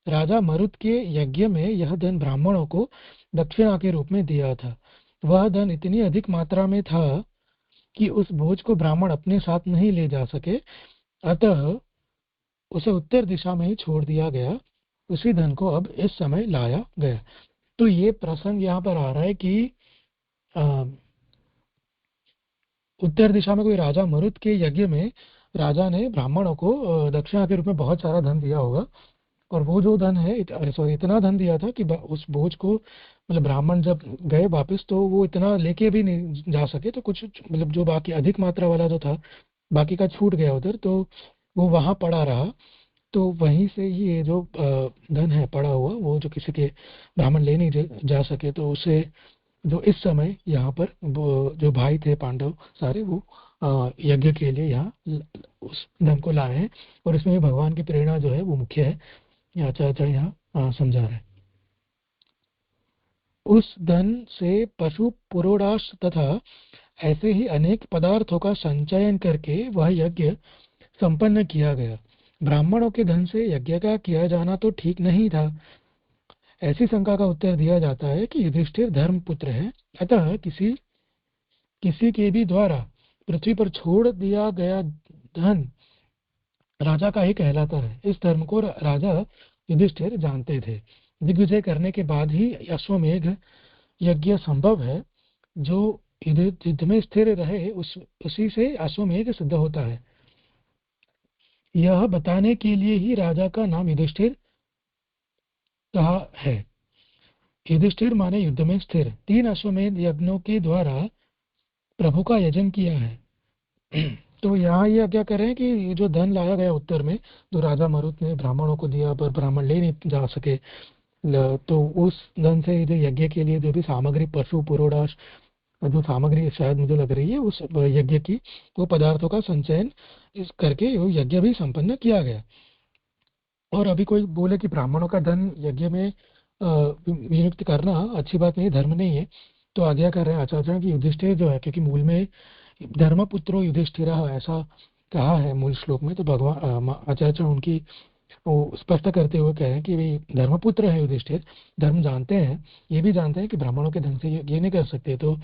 राजा मरुत के यज्ञ में यह धन ब्राह्मणों को दक्षिणा के रूप में दिया था। वह धन इतनी अधिक मात्रा में था कि उस भोज को ब्राह्मण अपने साथ नहीं ले जा सके, अतः उसे उत्तर दिशा में ही छोड़ दिया गया। उसी धन को अब इस समय लाया गया। तो ये प्रसंग यहाँ पर आ रहा है कि उत्तर दिशा में कोई राजा मरुत के यज्ञ में राजा ने ब्राह्मणों को दक्षिणा के रूप में बहुत सारा धन दिया होगा, और वो जो धन है इतना धन दिया था कि उस बोझ को मतलब ब्राह्मण जब गए वापस तो वो इतना लेके भी नहीं जा सके, तो कुछ मतलब जो बाकी अधिक मात्रा वाला जो था बाकी का छूट गया उधर, तो वो वहां पड़ा रहा। तो वहीं से ही ये जो धन है पड़ा हुआ, वो जो किसी के ब्राह्मण ले नहीं जा सके, तो उसे जो इस समय यहाँ पर जो भाई थे पांडव सारे, वो यज्ञ के लिए यहाँ उस धन को लाए हैं। और इसमें भगवान की प्रेरणा जो है वो मुख्य है, आचार्य यहाँ समझा रहे हैं। उस धन से पशु पुरोडाश तथा ऐसे ही अनेक पदार्थों का संचयन करके वह यज्ञ संपन्न किया गया। ब्राह्मणों के धन से यज्ञ का किया जाना तो ठीक नहीं था। ऐसी शंका का उत्तर दिया जाता है कि युधिष्ठिर धर्मपुत्र है, अतः किसी के भी द्वारा पृथ्वी पर छोड़ दिया गया धन राजा का ही कहलाता है। इस धर्म को राजा युधिष्ठिर जानते थे। दिग्विजय करने के बाद ही अश्वमेघ यज्ञ संभव है। जो युद्ध में स्थिर रहे उसी से अश्वमेघ सिद्ध होता है। यह बताने के लिए ही राजा का नाम युधिष्ठिर कहा है। युधिष्ठिर माने युद्ध में स्थिर। 3 अश्वमेध यज्ञों के द्वारा प्रभु का यजन किया है। तो यहाँ ये क्या कर रहे हैं कि जो धन लाया गया उत्तर में, जो राजा मरुत ने ब्राह्मणों को दिया पर ब्राह्मण ले नहीं जा सके, तो उस धन से जो यज्ञ के लिए जो भी सामग्री, पशु पुरोडाश जो सामग्री शायद मुझे लग रही है उस यज्ञ की, वो पदार्थों का संचयन इस करके वो यज्ञ भी संपन्न किया गया। और अभी कोई बोले कि ब्राह्मणों का धन यज्ञ में नियुक्त करना अच्छी बात नहीं, धर्म नहीं है, तो आज्ञा कर रहे हैं आचार्य की युधिष्ठिर जो है, क्योंकि मूल में धर्मपुत्रो युधिष्ठिर ऐसा कहा है मूल श्लोक में, तो भगवान आचार्य उनकी वो स्पष्ट करते हुए कह रहे हैं कि भाई धर्मपुत्र है युधिष्ठिर, धर्म जानते हैं, ये भी जानते हैं कि ब्राह्मणों के धन से ये नहीं कर सकते, तो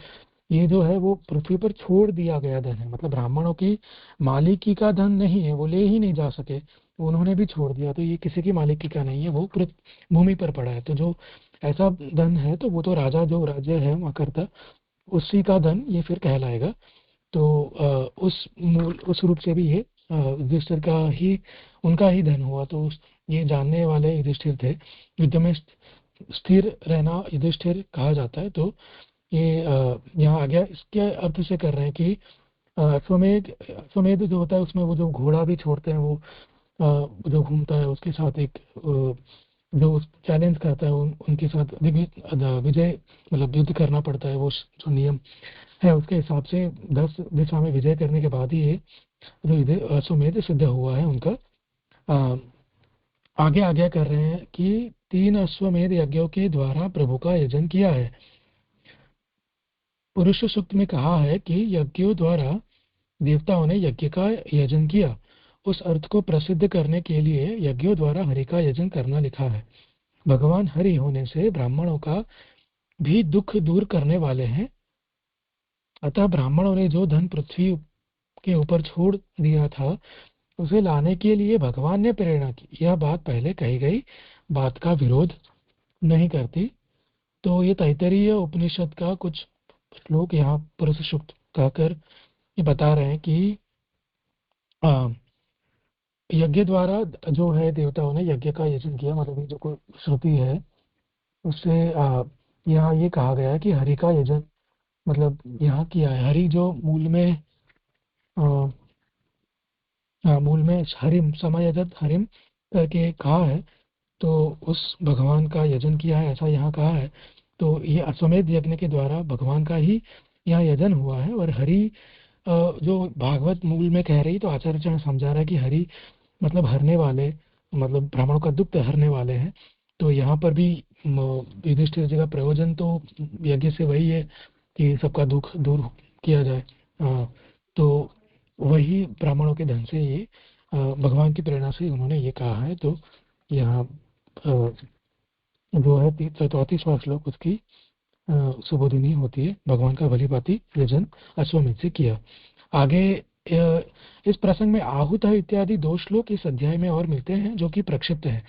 ये जो है वो पृथ्वी पर छोड़ दिया गया धन है, मतलब ब्राह्मणों की मालिकी का धन नहीं है, वो ले ही नहीं जा सके, उन्होंने भी छोड़ दिया, तो ये किसी की मालिकी का नहीं है, वो भूमि पर पड़ा है। तो जो ऐसा धन है तो वो तो राजा जो राज्य है वहाँ करता, उसी का धन ये फिर कहलाएगा। तो उस रूप से भी ये युधिष्ठिर का ही, उनका ही धन हुआ। तो ये जानने वाले युधिष्ठिर थे, युद्ध में स्थिर रहना युधिष्ठिर कहा जाता है। तो ये यहाँ आ गया, इसके अर्थ से कर रहे हैं कि अश्वमेध जो होता है उसमें वो जो घोड़ा भी छोड़ते हैं, वो जो घूमता है उसके साथ एक जो चैलेंज करता है उनके साथ विजय, मतलब युद्ध करना पड़ता है, वो जो नियम है उसके हिसाब से 10 दिशा में विजय करने के बाद ही ये जो अश्वमेध सिद्ध हुआ है उनका। आगे आगे कर रहे हैं कि 3 अश्वमेध यज्ञों के द्वारा प्रभु का यजन किया है। पुरुष सूक्त में कहा है कि यज्ञों द्वारा देवताओं ने यज्ञ का यजन किया, उस अर्थ को प्रसिद्ध करने के लिए यज्ञों द्वारा हरि का यजन करना लिखा है। भगवान हरि होने से ब्राह्मणों का भी दुख दूर करने वाले हैं, अतः ब्राह्मणों ने जो धन पृथ्वी के ऊपर छोड़ दिया था उसे लाने के लिए भगवान ने प्रेरणा की। यह बात पहले कही गई बात का विरोध नहीं करती। तो ये तैत्तरीय उपनिषद का कुछ श्लोक यहाँ पुरुष सूक्त कहकर ये बता रहे हैं कि यज्ञ द्वारा जो है देवताओं ने यज्ञ का यजन किया, मतलब ये जो कोई श्रुति है उससे यहाँ ये कहा गया है कि हरि का यजन मतलब यहाँ किया है। हरि जो मूल में हरिम समायजत हरिम करके कहा है, तो उस भगवान का यजन किया है ऐसा यहाँ कहा है। तो ये अश्वमेध यज्ञ के द्वारा भगवान का ही यहाँ यजन हुआ है। और हरि जो भागवत मूल में कह रही, तो आचार्य ने समझा रहा है कि हरि मतलब हरने वाले, मतलब ब्राह्मणों का दुख हरने वाले हैं। तो यहाँ पर भी युधिष्ठिर जी का प्रयोजन तो यज्ञ से वही है कि सबका दुख दूर किया जाए। तो वही ब्राह्मणों के धन से ये भगवान की प्रेरणा से उन्होंने ये कहा है। तो यहाँ जो है 34वां श्लोक उसकी सुबोधिनी होती है, भगवान का भली भांति यजन अश्वमेध से किया। आगे इस प्रसंग में आहुत है इत्यादि 2 श्लोक इस अध्याय में और मिलते हैं जो कि प्रक्षिप्त है।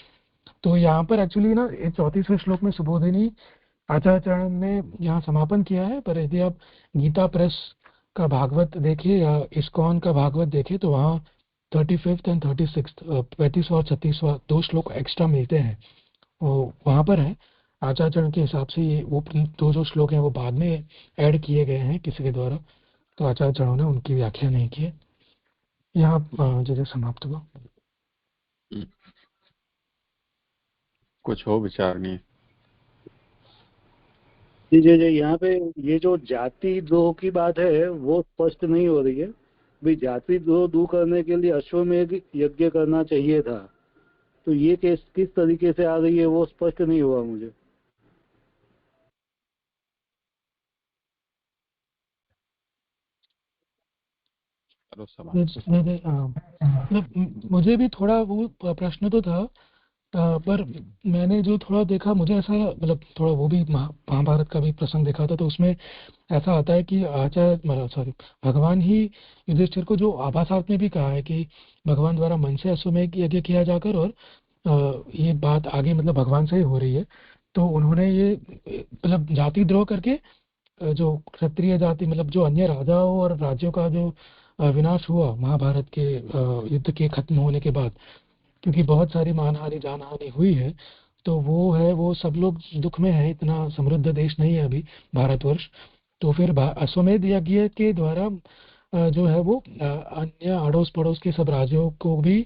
तो यहाँ पर एक्चुअली ना 34वें श्लोक में सुबोधिनी आचार्य ने यहाँ समापन किया है, पर यदि आप गीता प्रेस का भागवत देखे या इस्कॉन का भागवत देखे तो वहाँ 35th एंड 35वां और 36वां 2 श्लोक एक्स्ट्रा मिलते हैं, वहाँ पर है। आचार्य के हिसाब से ये वो 2 जो श्लोक हैं वो बाद में ऐड किए गए हैं किसी के द्वारा, तो आचार्य ने उनकी व्याख्या नहीं की है। यहाँ जैसे समाप्त हुआ। कुछ हो विचार नहीं? जी यहाँ पे ये जो जाति द्रोह की बात है वो स्पष्ट नहीं हो रही है। भाई जाति द्रोह दूर करने के लिए अश्वमेध यज्ञ करना चाहिए था, तो ये किस तरीके से आ रही है वो स्पष्ट नहीं हुआ मुझे। मुझे भी थोड़ा वो प्रश्न तो था, पर मैंने जो थोड़ा देखा मुझे ऐसा मतलब थोड़ा वो भी महाभारत का भी प्रसंग देखा था, तो उसमें ऐसा आता है कि भगवान ही युधिष्ठिर को जो आभासार्थ में भी कहा है कि भगवान द्वारा मन से अश्वमेध यज्ञ किया जाकर और ये बात आगे मतलब भगवान से ही हो रही है। तो उन्होंने ये मतलब जाति द्रोह करके जो क्षत्रिय जाति मतलब जो अन्य राजाओं और राज्यों का जो विनाश हुआ महाभारत के युद्ध के खत्म होने के बाद, क्योंकि बहुत सारी मानहानि जानहानि हुई है, तो वो सब लोग दुख में है, इतना समृद्ध देश नहीं है अभी भारतवर्ष। तो फिर अश्वमेध यज्ञ के द्वारा जो है वो अन्य अड़ोस पड़ोस के सब राज्यों को भी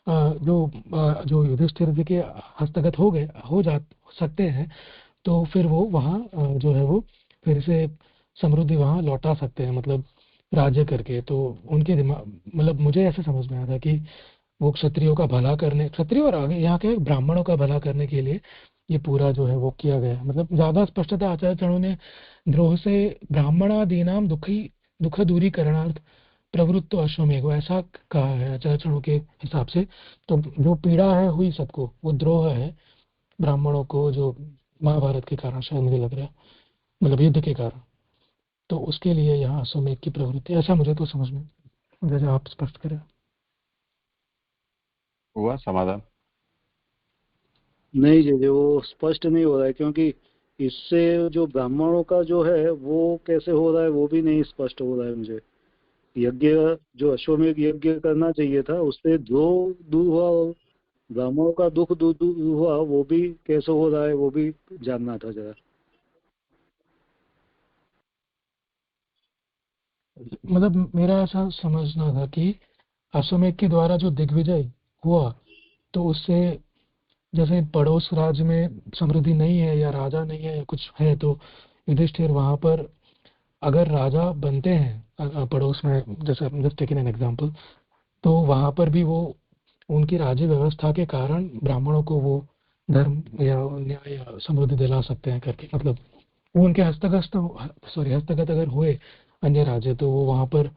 जो युधिष्ठिर जी के हस्तगत हो सकते हैं, तो फिर वो वहाँ जो है वो फिर से समृद्धि वहाँ लौटा सकते हैं, मतलब राज्य करके। तो उनके दिमाग मतलब मुझे ऐसे समझ में आता कि वो क्षत्रियों का भला करने, क्षत्रियों और आगे यहाँ के ब्राह्मणों का भला करने के लिए ये पूरा जो है वो किया गया। मतलब ज्यादा स्पष्टता आचार्य ने द्रोह से ब्राह्मणादीनाम दुख दूरी करणार्थ प्रवृत्त अश्वमेघ, ऐसा कहा है आचार्यों के हिसाब से। तो जो पीड़ा है हुई सबको, वो द्रोह है ब्राह्मणों को, जो महाभारत के कारण शायद मुझे लग रहा है, मतलब युद्ध के कारण। तो उसके लिए यहाँ अश्वमेघ की प्रवृत्ति, ऐसा मुझे तो समझ में, जैसे आप स्पष्ट करें। हुआ समाधान? नहीं जी, वो स्पष्ट नहीं हो रहा है, क्योंकि इससे जो ब्राह्मणों का जो है वो कैसे हो रहा है वो भी नहीं स्पष्ट हो रहा है मुझे। यज्ञ, जो अश्वमेध यज्ञ करना चाहिए था, उससे जो दूर हुआ, और ब्राह्मणों का दुख दूर दूर हुआ, वो भी कैसे हो रहा है वो भी जानना था जरा। मतलब मेरा ऐसा समझना था कि अश्वमेध के द्वारा जो दिग्विजय हुआ, तो उससे जैसे पड़ोस राज्य में समृद्धि नहीं है या राजा नहीं है या कुछ है, तो युधिष्ठिर वहां पर अगर राजा बनते हैं पड़ोस में, जैसे जस्ट टेकन एन एग्जांपल, तो वहां पर भी वो उनकी राज्य व्यवस्था के कारण ब्राह्मणों को वो धर्म या न्याय या समृद्धि दिला सकते हैं करके, मतलब वो उनके हस्तगत अगर हुए अन्य राज्य, तो वो वहां पर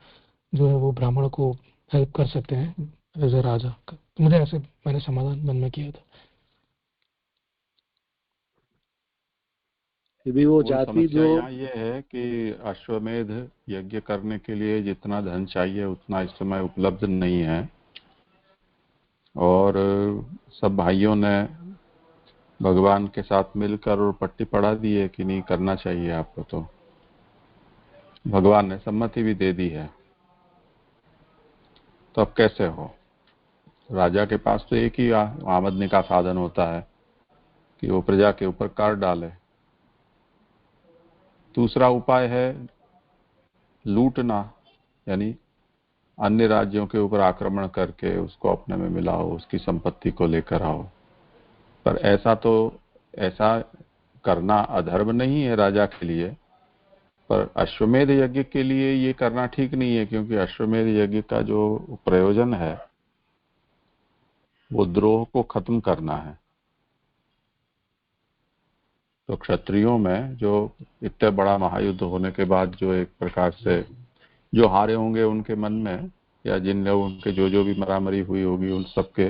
जो है वो ब्राह्मणों को हेल्प कर सकते हैं एज ए राजा। तो मुझे ऐसे मैंने समाधान मन में किया था। फिर भी वो मूल जाति समस्या जो, यहाँ ये है कि अश्वमेध यज्ञ करने के लिए जितना धन चाहिए उतना इस समय उपलब्ध नहीं है, और सब भाइयों ने भगवान के साथ मिलकर और पट्टी पढ़ा दी है कि नहीं करना चाहिए आपको, तो भगवान ने सम्मति भी दे दी है। तो अब कैसे हो? राजा के पास तो एक ही आमदनी का साधन होता है कि वो प्रजा के ऊपर कर डाले। दूसरा उपाय है लूटना, यानी अन्य राज्यों के ऊपर आक्रमण करके उसको अपने में मिलाओ, उसकी संपत्ति को लेकर आओ। पर ऐसा करना अधर्म नहीं है राजा के लिए, पर अश्वमेध यज्ञ के लिए ये करना ठीक नहीं है, क्योंकि अश्वमेध यज्ञ का जो प्रयोजन है वो द्रोह को खत्म करना है। तो क्षत्रियों में जो इतने बड़ा महायुद्ध होने के बाद जो एक प्रकार से जो हारे होंगे उनके मन में, या जिन लोगों उनके जो भी मरामरी हुई होगी, उन सबके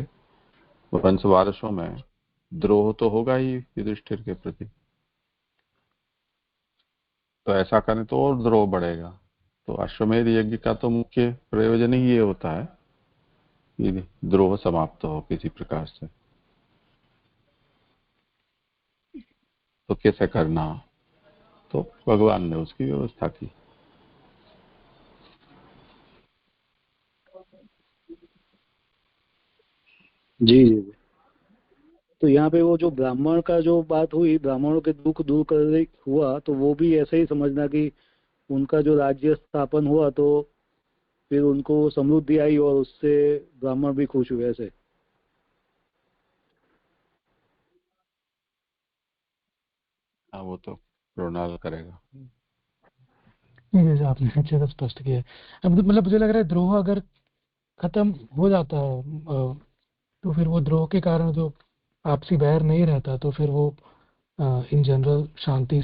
वंश वारसों में द्रोह तो होगा ही युधिष्ठिर के प्रति। तो ऐसा करें तो और द्रोह बढ़ेगा। तो अश्वमेध यज्ञ का तो मुख्य प्रयोजन ही ये होता है कि द्रोह समाप्त हो किसी प्रकार से। तो कैसे करना, तो भगवान ने उसकी व्यवस्था की। जी जी जी। तो यहाँ पे वो जो ब्राह्मण का जो बात हुई, ब्राह्मणों के दुख दूर कर हुआ, तो वो भी ऐसे ही समझना कि उनका जो राज्य स्थापन हुआ तो फिर उनको समृद्धि आई और उससे ब्राह्मण भी खुश हुए ऐसे। हाँ, वो तो प्रोनाल करेगा। नहीं, जैसे आपने अच्छे से स्पष्ट किया है। अब तो मतलब मुझे लग रहा है द्रोह अगर खत्म हो जाता है, तो फिर वो द्रोह के कारण जो आपसी बैर नहीं रहता, तो फिर वो इन जनरल शांति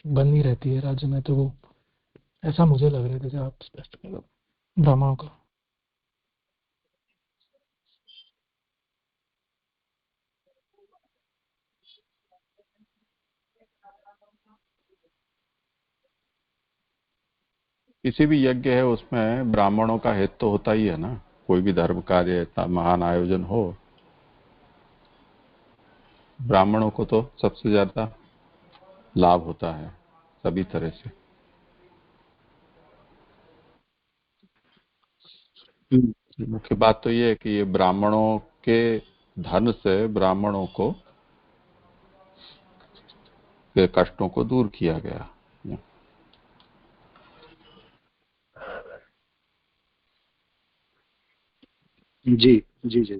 बनी रहती है राज्य में। तो वो ऐसा मुझे लग रहा है, जैसे आप स्पष्ट कर ब्राह्मणों का। किसी भी यज्ञ है उसमें ब्राह्मणों का हित तो होता ही है ना। कोई भी धर्म कार्य इतना महान आयोजन हो, ब्राह्मणों को तो सबसे ज्यादा लाभ होता है सभी तरह से। मुख्य बात तो ये है कि ये ब्राह्मणों के धन से ब्राह्मणों को के कष्टों को दूर किया गया। जी जी जी।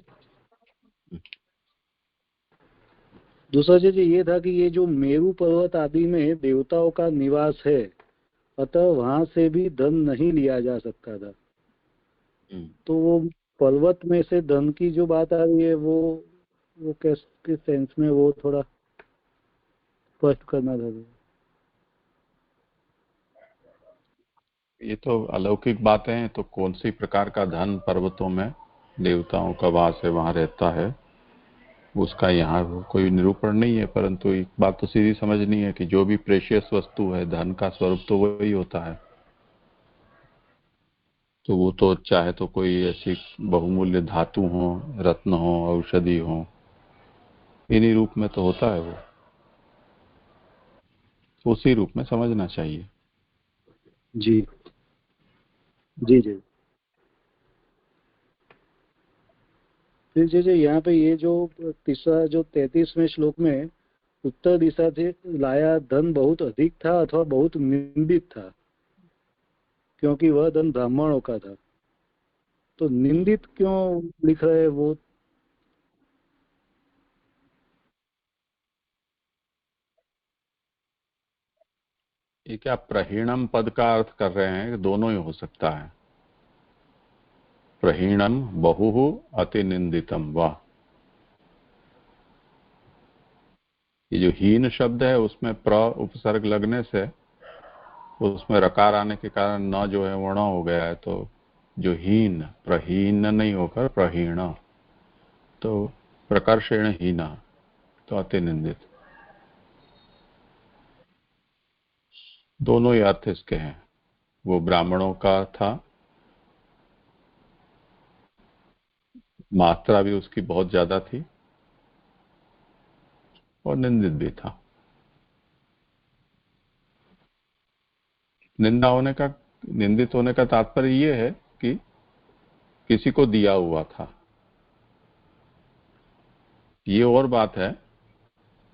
दूसरा चीज ये था कि ये जो मेरू पर्वत आदि में देवताओं का निवास है, अतः वहां से भी धन नहीं लिया जा सकता था। तो वो पर्वत में से धन की जो बात आ रही है, वो किस सेंस में, वो थोड़ा स्पष्ट करना था। ये तो अलौकिक बातें हैं, तो कौन सी प्रकार का धन पर्वतों में देवताओं का वास है, वहां रहता है, उसका यहाँ कोई निरूपण नहीं है। परंतु एक बात तो सीधी समझनी है कि जो भी प्रेशियस वस्तु है, धन का स्वरूप तो वही होता है। तो वो तो चाहे तो कोई ऐसी बहुमूल्य धातु हो, रत्न हो, औषधि हो, इन्हीं रूप में तो होता है वो, तो उसी रूप में समझना चाहिए। जी जी जी। फिर जैसे यहाँ पे ये जो तीसरा जो 33वें श्लोक में उत्तर दिशा से लाया धन बहुत अधिक था अथवा बहुत निंदित था, क्योंकि वह धन ब्राह्मणों का था। तो निंदित क्यों लिख रहे हैं वो? ये क्या प्रहीणम पद का अर्थ कर रहे हैं? दोनों ही हो सकता है, प्रहीणम बहु अति निंदितम। वाह, ये जो हीन शब्द है उसमें प्र उपसर्ग लगने से उसमें रकार आने के कारण न जो है वर्ण हो गया है, तो जो हीन, प्रहीन नहीं होकर प्रहीण, तो प्रकर्षेण हीना, तो अति निंदित। दोनों ही अर्थ इसके हैं। वो ब्राह्मणों का था, मात्रा भी उसकी बहुत ज्यादा थी, और निंदित भी था। निंदित होने का तात्पर्य ये है कि किसी को दिया हुआ था। ये और बात है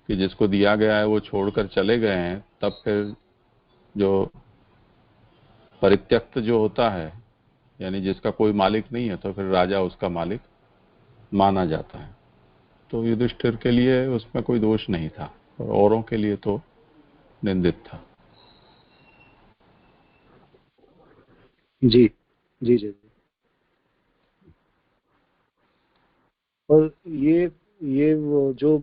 कि जिसको दिया गया है वो छोड़कर चले गए हैं, तब फिर जो परित्यक्त जो होता है, यानी जिसका कोई मालिक नहीं है, तो फिर राजा उसका मालिक माना जाता है। तो युधिष्ठिर के लिए उसमें कोई दोष नहीं था, और औरों के लिए तो निंदित था। जी जी जी। और ये वो जो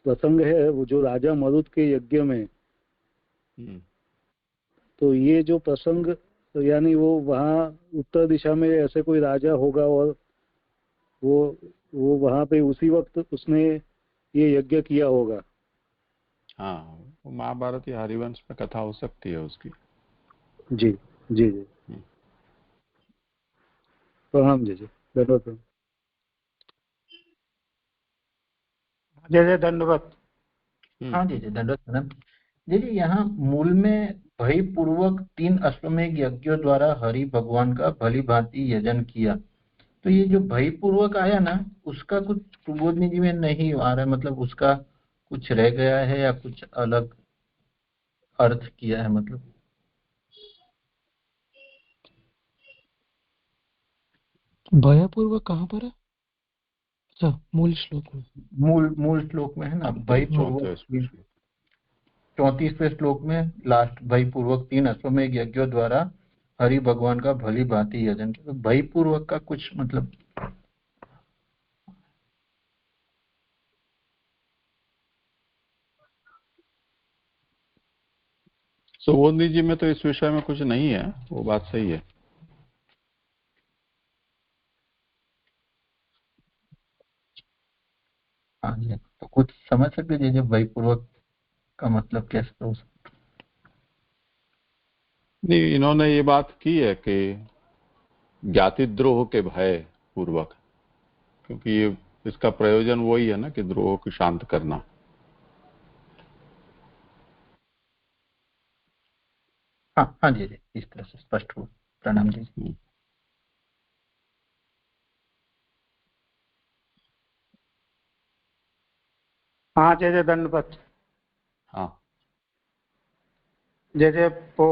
प्रसंग है वो जो राजा मरुत के यज्ञ में, तो ये जो प्रसंग, यानी वो वहाँ उत्तर दिशा में ऐसे कोई राजा होगा और वो वहाँ पे उसी वक्त उसने ये यज्ञ किया होगा। हाँ, वो महाभारत या हरिवंश में कथा हो सकती है उसकी। जी जी जी। प्रणाम जी जी, धन्यवाद। जय जय दंडवत। हाँ जी जी, दंडवत प्रणाम जी जी। यहाँ मूल में भय पूर्वक 3 अश्वमेध यज्ञों द्वारा हरि भगवान का भली भांति यजन किया, तो ये जो भय पूर्वक आया ना, उसका कुछ सुबोधनी जी में नहीं आ रहा है, मतलब उसका कुछ रह गया है या कुछ अलग अर्थ किया है? मतलब भयपूर्वक कहाँ पर है? अच्छा, मूल श्लोक में। मूल श्लोक में है ना, भय पूर्वक 34वें श्लोक में लास्ट, भय पूर्वक 3 अश्वमेध यज्ञों द्वारा हरि भगवान का भली भांति यजन किया। तो भय पूर्वक का कुछ मतलब सुबोधनी जी में तो इस विषय में कुछ नहीं है, वो बात सही है। हाँ जी, तो कुछ समझ सकते हैं भय पूर्वक का मतलब कैसे हो सकता? नहीं, इन्होंने ये बात की है कि ज्ञातिद्रोह के भय पूर्वक, क्योंकि ये इसका प्रयोजन वही है ना कि द्रोह को शांत करना। हाँ हाँ जी जी, इस तरह से स्पष्ट हो। प्रणाम जी। हाँ जय जय दंडवत। हाँ, जैसे वो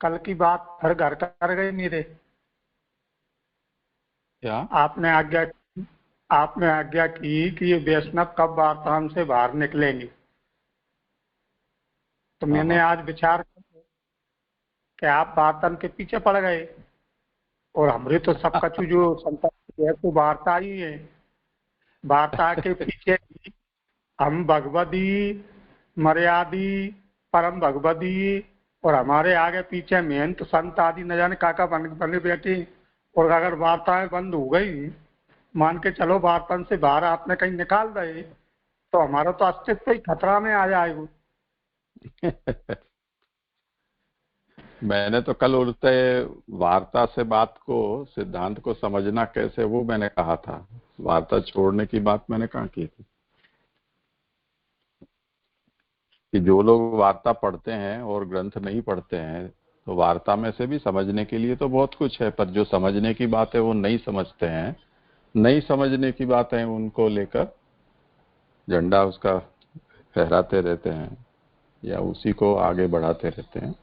कल की बात हर घर कर गए मेरे। क्या आपने आज्ञा की कि ये वैष्णव कब वार्तान से बाहर निकलेंगे, तो मैंने आज विचार किया कि आप वार्तान के पीछे पड़ गए, और हमरे तो सब कछु जो संतान है तो वार्ता ही है। वार्ता के पीछे हम भगवदी मर्यादी परम भगवदी और हमारे आगे पीछे महंत संत आदि न जाने काका बने बैठे, और अगर वार्ताएं बंद हो गई, मान के चलो वार्ता से बाहर आपने कहीं निकाल दे, तो हमारा तो अस्तित्व ही खतरा में आ जाएगा। मैंने तो कल उल्टे वार्ता से बात को, सिद्धांत को समझना कैसे, वो मैंने कहा था। वार्ता छोड़ने की बात मैंने कहाँ की थी कि जो लोग वार्ता पढ़ते हैं और ग्रंथ नहीं पढ़ते हैं, तो वार्ता में से भी समझने के लिए तो बहुत कुछ है, पर जो समझने की बात है वो नहीं समझते हैं। नहीं समझने की बात है उनको लेकर झंडा उसका फहराते रहते हैं या उसी को आगे बढ़ाते रहते हैं।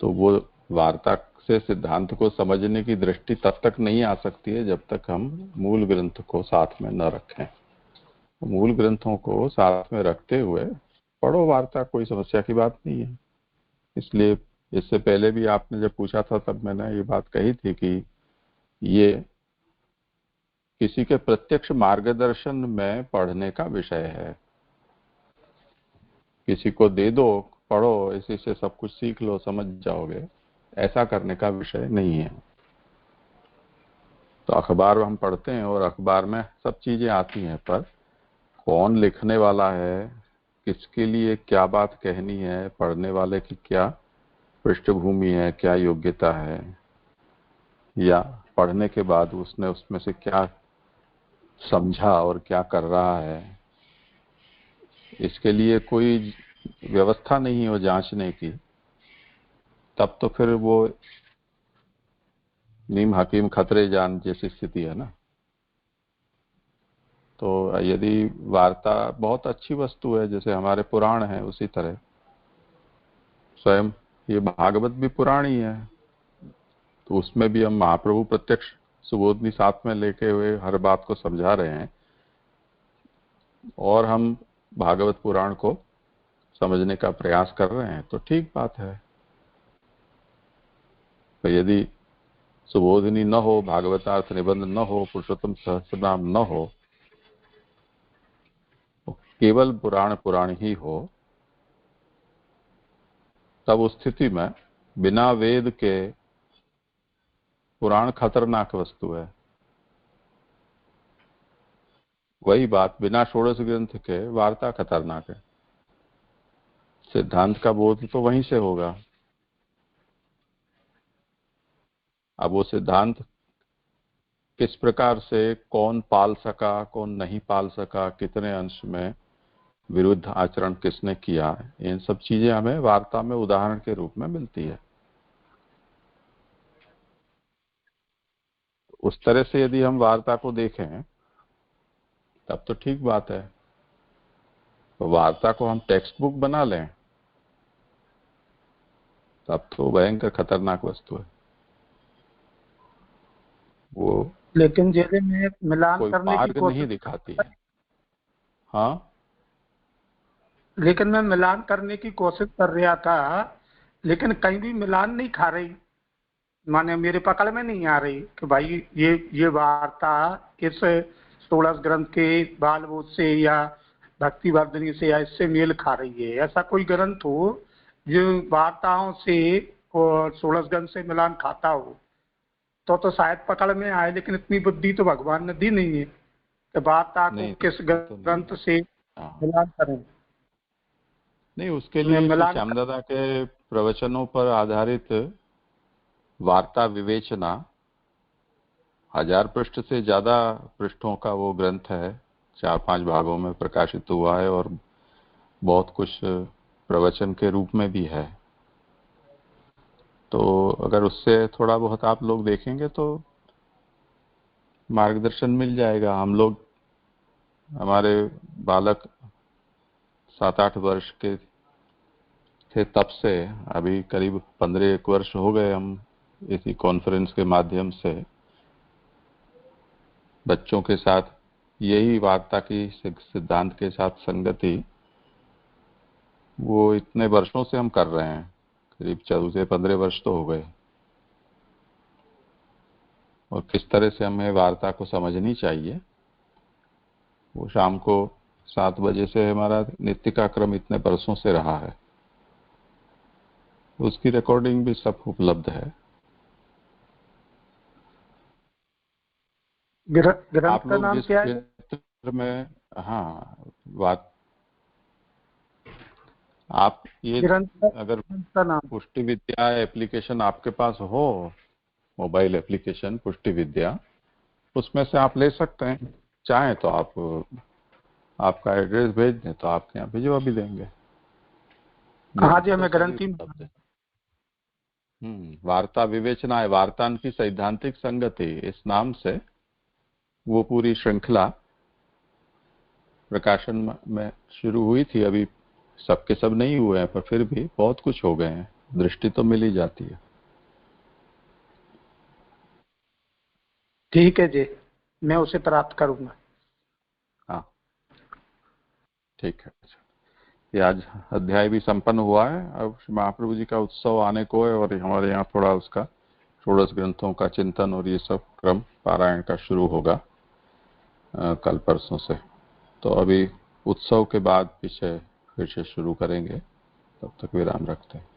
तो वो वार्ता से सिद्धांत को समझने की दृष्टि तब तक नहीं आ सकती है जब तक हम मूल ग्रंथ को साथ में न रखें। मूल ग्रंथों को साथ में रखते हुए पढ़ो वार्ता, कोई समस्या की बात नहीं है। इसलिए इससे पहले भी आपने जब पूछा था तब मैंने ये बात कही थी कि ये किसी के प्रत्यक्ष मार्गदर्शन में पढ़ने का विषय है। किसी को दे दो, पढ़ो, इसी से सब कुछ सीख लो, समझ जाओगे, ऐसा करने का विषय नहीं है। तो अखबार हम पढ़ते हैं और अखबार में सब चीजें आती हैं, पर कौन लिखने वाला है, किसके लिए क्या बात कहनी है, पढ़ने वाले की क्या पृष्ठभूमि है, क्या योग्यता है, या पढ़ने के बाद उसने उसमें से क्या समझा और क्या कर रहा है, इसके लिए कोई व्यवस्था नहीं हो जांचने की, तब तो फिर वो नीम हकीम खतरे जान जैसी स्थिति है ना। तो यदि वार्ता बहुत अच्छी वस्तु है, जैसे हमारे पुराण है, उसी तरह स्वयं ये भागवत भी पुराणी है, तो उसमें भी हम महाप्रभु प्रत्यक्ष सुबोधनी साथ में लेके हुए हर बात को समझा रहे हैं और हम भागवत पुराण को समझने का प्रयास कर रहे हैं, तो ठीक बात है। तो यदि सुबोधिनी न हो, भागवतार्थ निबंध न हो, पुरुषोत्तम सहस्रनाम न हो, केवल पुराण ही हो, तब उस स्थिति में बिना वेद के पुराण खतरनाक वस्तु है। वही बात बिना षोडश ग्रंथ के वार्ता खतरनाक है। सिद्धांत का बोध तो वहीं से होगा। अब वो सिद्धांत किस प्रकार से कौन पाल सका, कौन नहीं पाल सका, कितने अंश में विरुद्ध आचरण किसने किया, इन सब चीजें हमें वार्ता में उदाहरण के रूप में मिलती है। उस तरह से यदि हम वार्ता को देखें तब तो ठीक बात है। तो वार्ता को हम टेक्स्ट बुक बना लें तब तो भयंकर खतरनाक वस्तु है वो। लेकिन जैसे मैं मिलान कोई करने की मार्ग कोशिश नहीं दिखाती है। हाँ, लेकिन मैं मिलान करने की कोशिश कर रहा था, लेकिन कहीं भी मिलान नहीं खा रही, माने मेरे पकड़ में नहीं आ रही कि भाई ये वार्ता इस 16 ग्रंथ के बालबोध से या भक्ति वर्धनी से या इससे मेल खा रही है। ऐसा कोई ग्रंथ हो जो वार्ताओं से और 16 ग्रंथ से मिलान खाता हो तो शायद पकड़ में आए, लेकिन इतनी बुद्धि तो भगवान ने दी नहीं है कि वार्ता को किस ग्रंथ से मिलान करें। नहीं, उसके लिए श्यामदादा के प्रवचनों पर आधारित वार्ता विवेचना 1000 पृष्ठ से ज्यादा पृष्ठों का वो ग्रंथ है, 4-5 भागों में प्रकाशित हुआ है और बहुत कुछ प्रवचन के रूप में भी है। तो अगर उससे थोड़ा बहुत आप लोग देखेंगे तो मार्गदर्शन मिल जाएगा। हम लोग, हमारे बालक 7-8 वर्ष के थे तब से अभी करीब 15-1 वर्ष हो गए, हम इसी कॉन्फ्रेंस के माध्यम से बच्चों के साथ यही वार्ता की सिद्धांत के साथ संगति वो इतने वर्षों से हम कर रहे हैं, करीब 14 से 15 वर्ष तो हो गए। और किस तरह से हमें वार्ता को समझनी चाहिए, वो शाम को 7 बजे से हमारा नित्य का क्रम इतने वर्षों से रहा है। उसकी रिकॉर्डिंग भी सब उपलब्ध है। ग्रंथ आप का लोग नाम जिस क्या है? क्षेत्र में, हाँ बात, आप ये अगर का नाम पुष्टि विद्या एप्लीकेशन आपके पास हो, मोबाइल एप्लीकेशन पुष्टि विद्या, उसमें से आप ले सकते हैं। चाहें तो आप आपका एड्रेस भेज दें तो आपके यहाँ भिजवा भी देंगे। हाँ जी, हमें ग्रंथी वार्ता विवेचना है, वार्तान की सैद्धांतिक संगति, इस नाम से वो पूरी श्रृंखला प्रकाशन में शुरू हुई थी। अभी सबके सब नहीं हुए हैं, पर फिर भी बहुत कुछ हो गए हैं, दृष्टि तो मिल ही जाती है। ठीक है जी, मैं उसे प्राप्त करूंगा। हाँ ठीक है। ये आज अध्याय भी संपन्न हुआ है। अब महाप्रभु जी का उत्सव आने को है और हमारे यहाँ थोड़ा उसका षोडश ग्रंथों का चिंतन और ये सब क्रम पारायण का शुरू होगा कल परसों से। तो अभी उत्सव के बाद विषय फिर से शुरू करेंगे, तब तक विराम रखते हैं।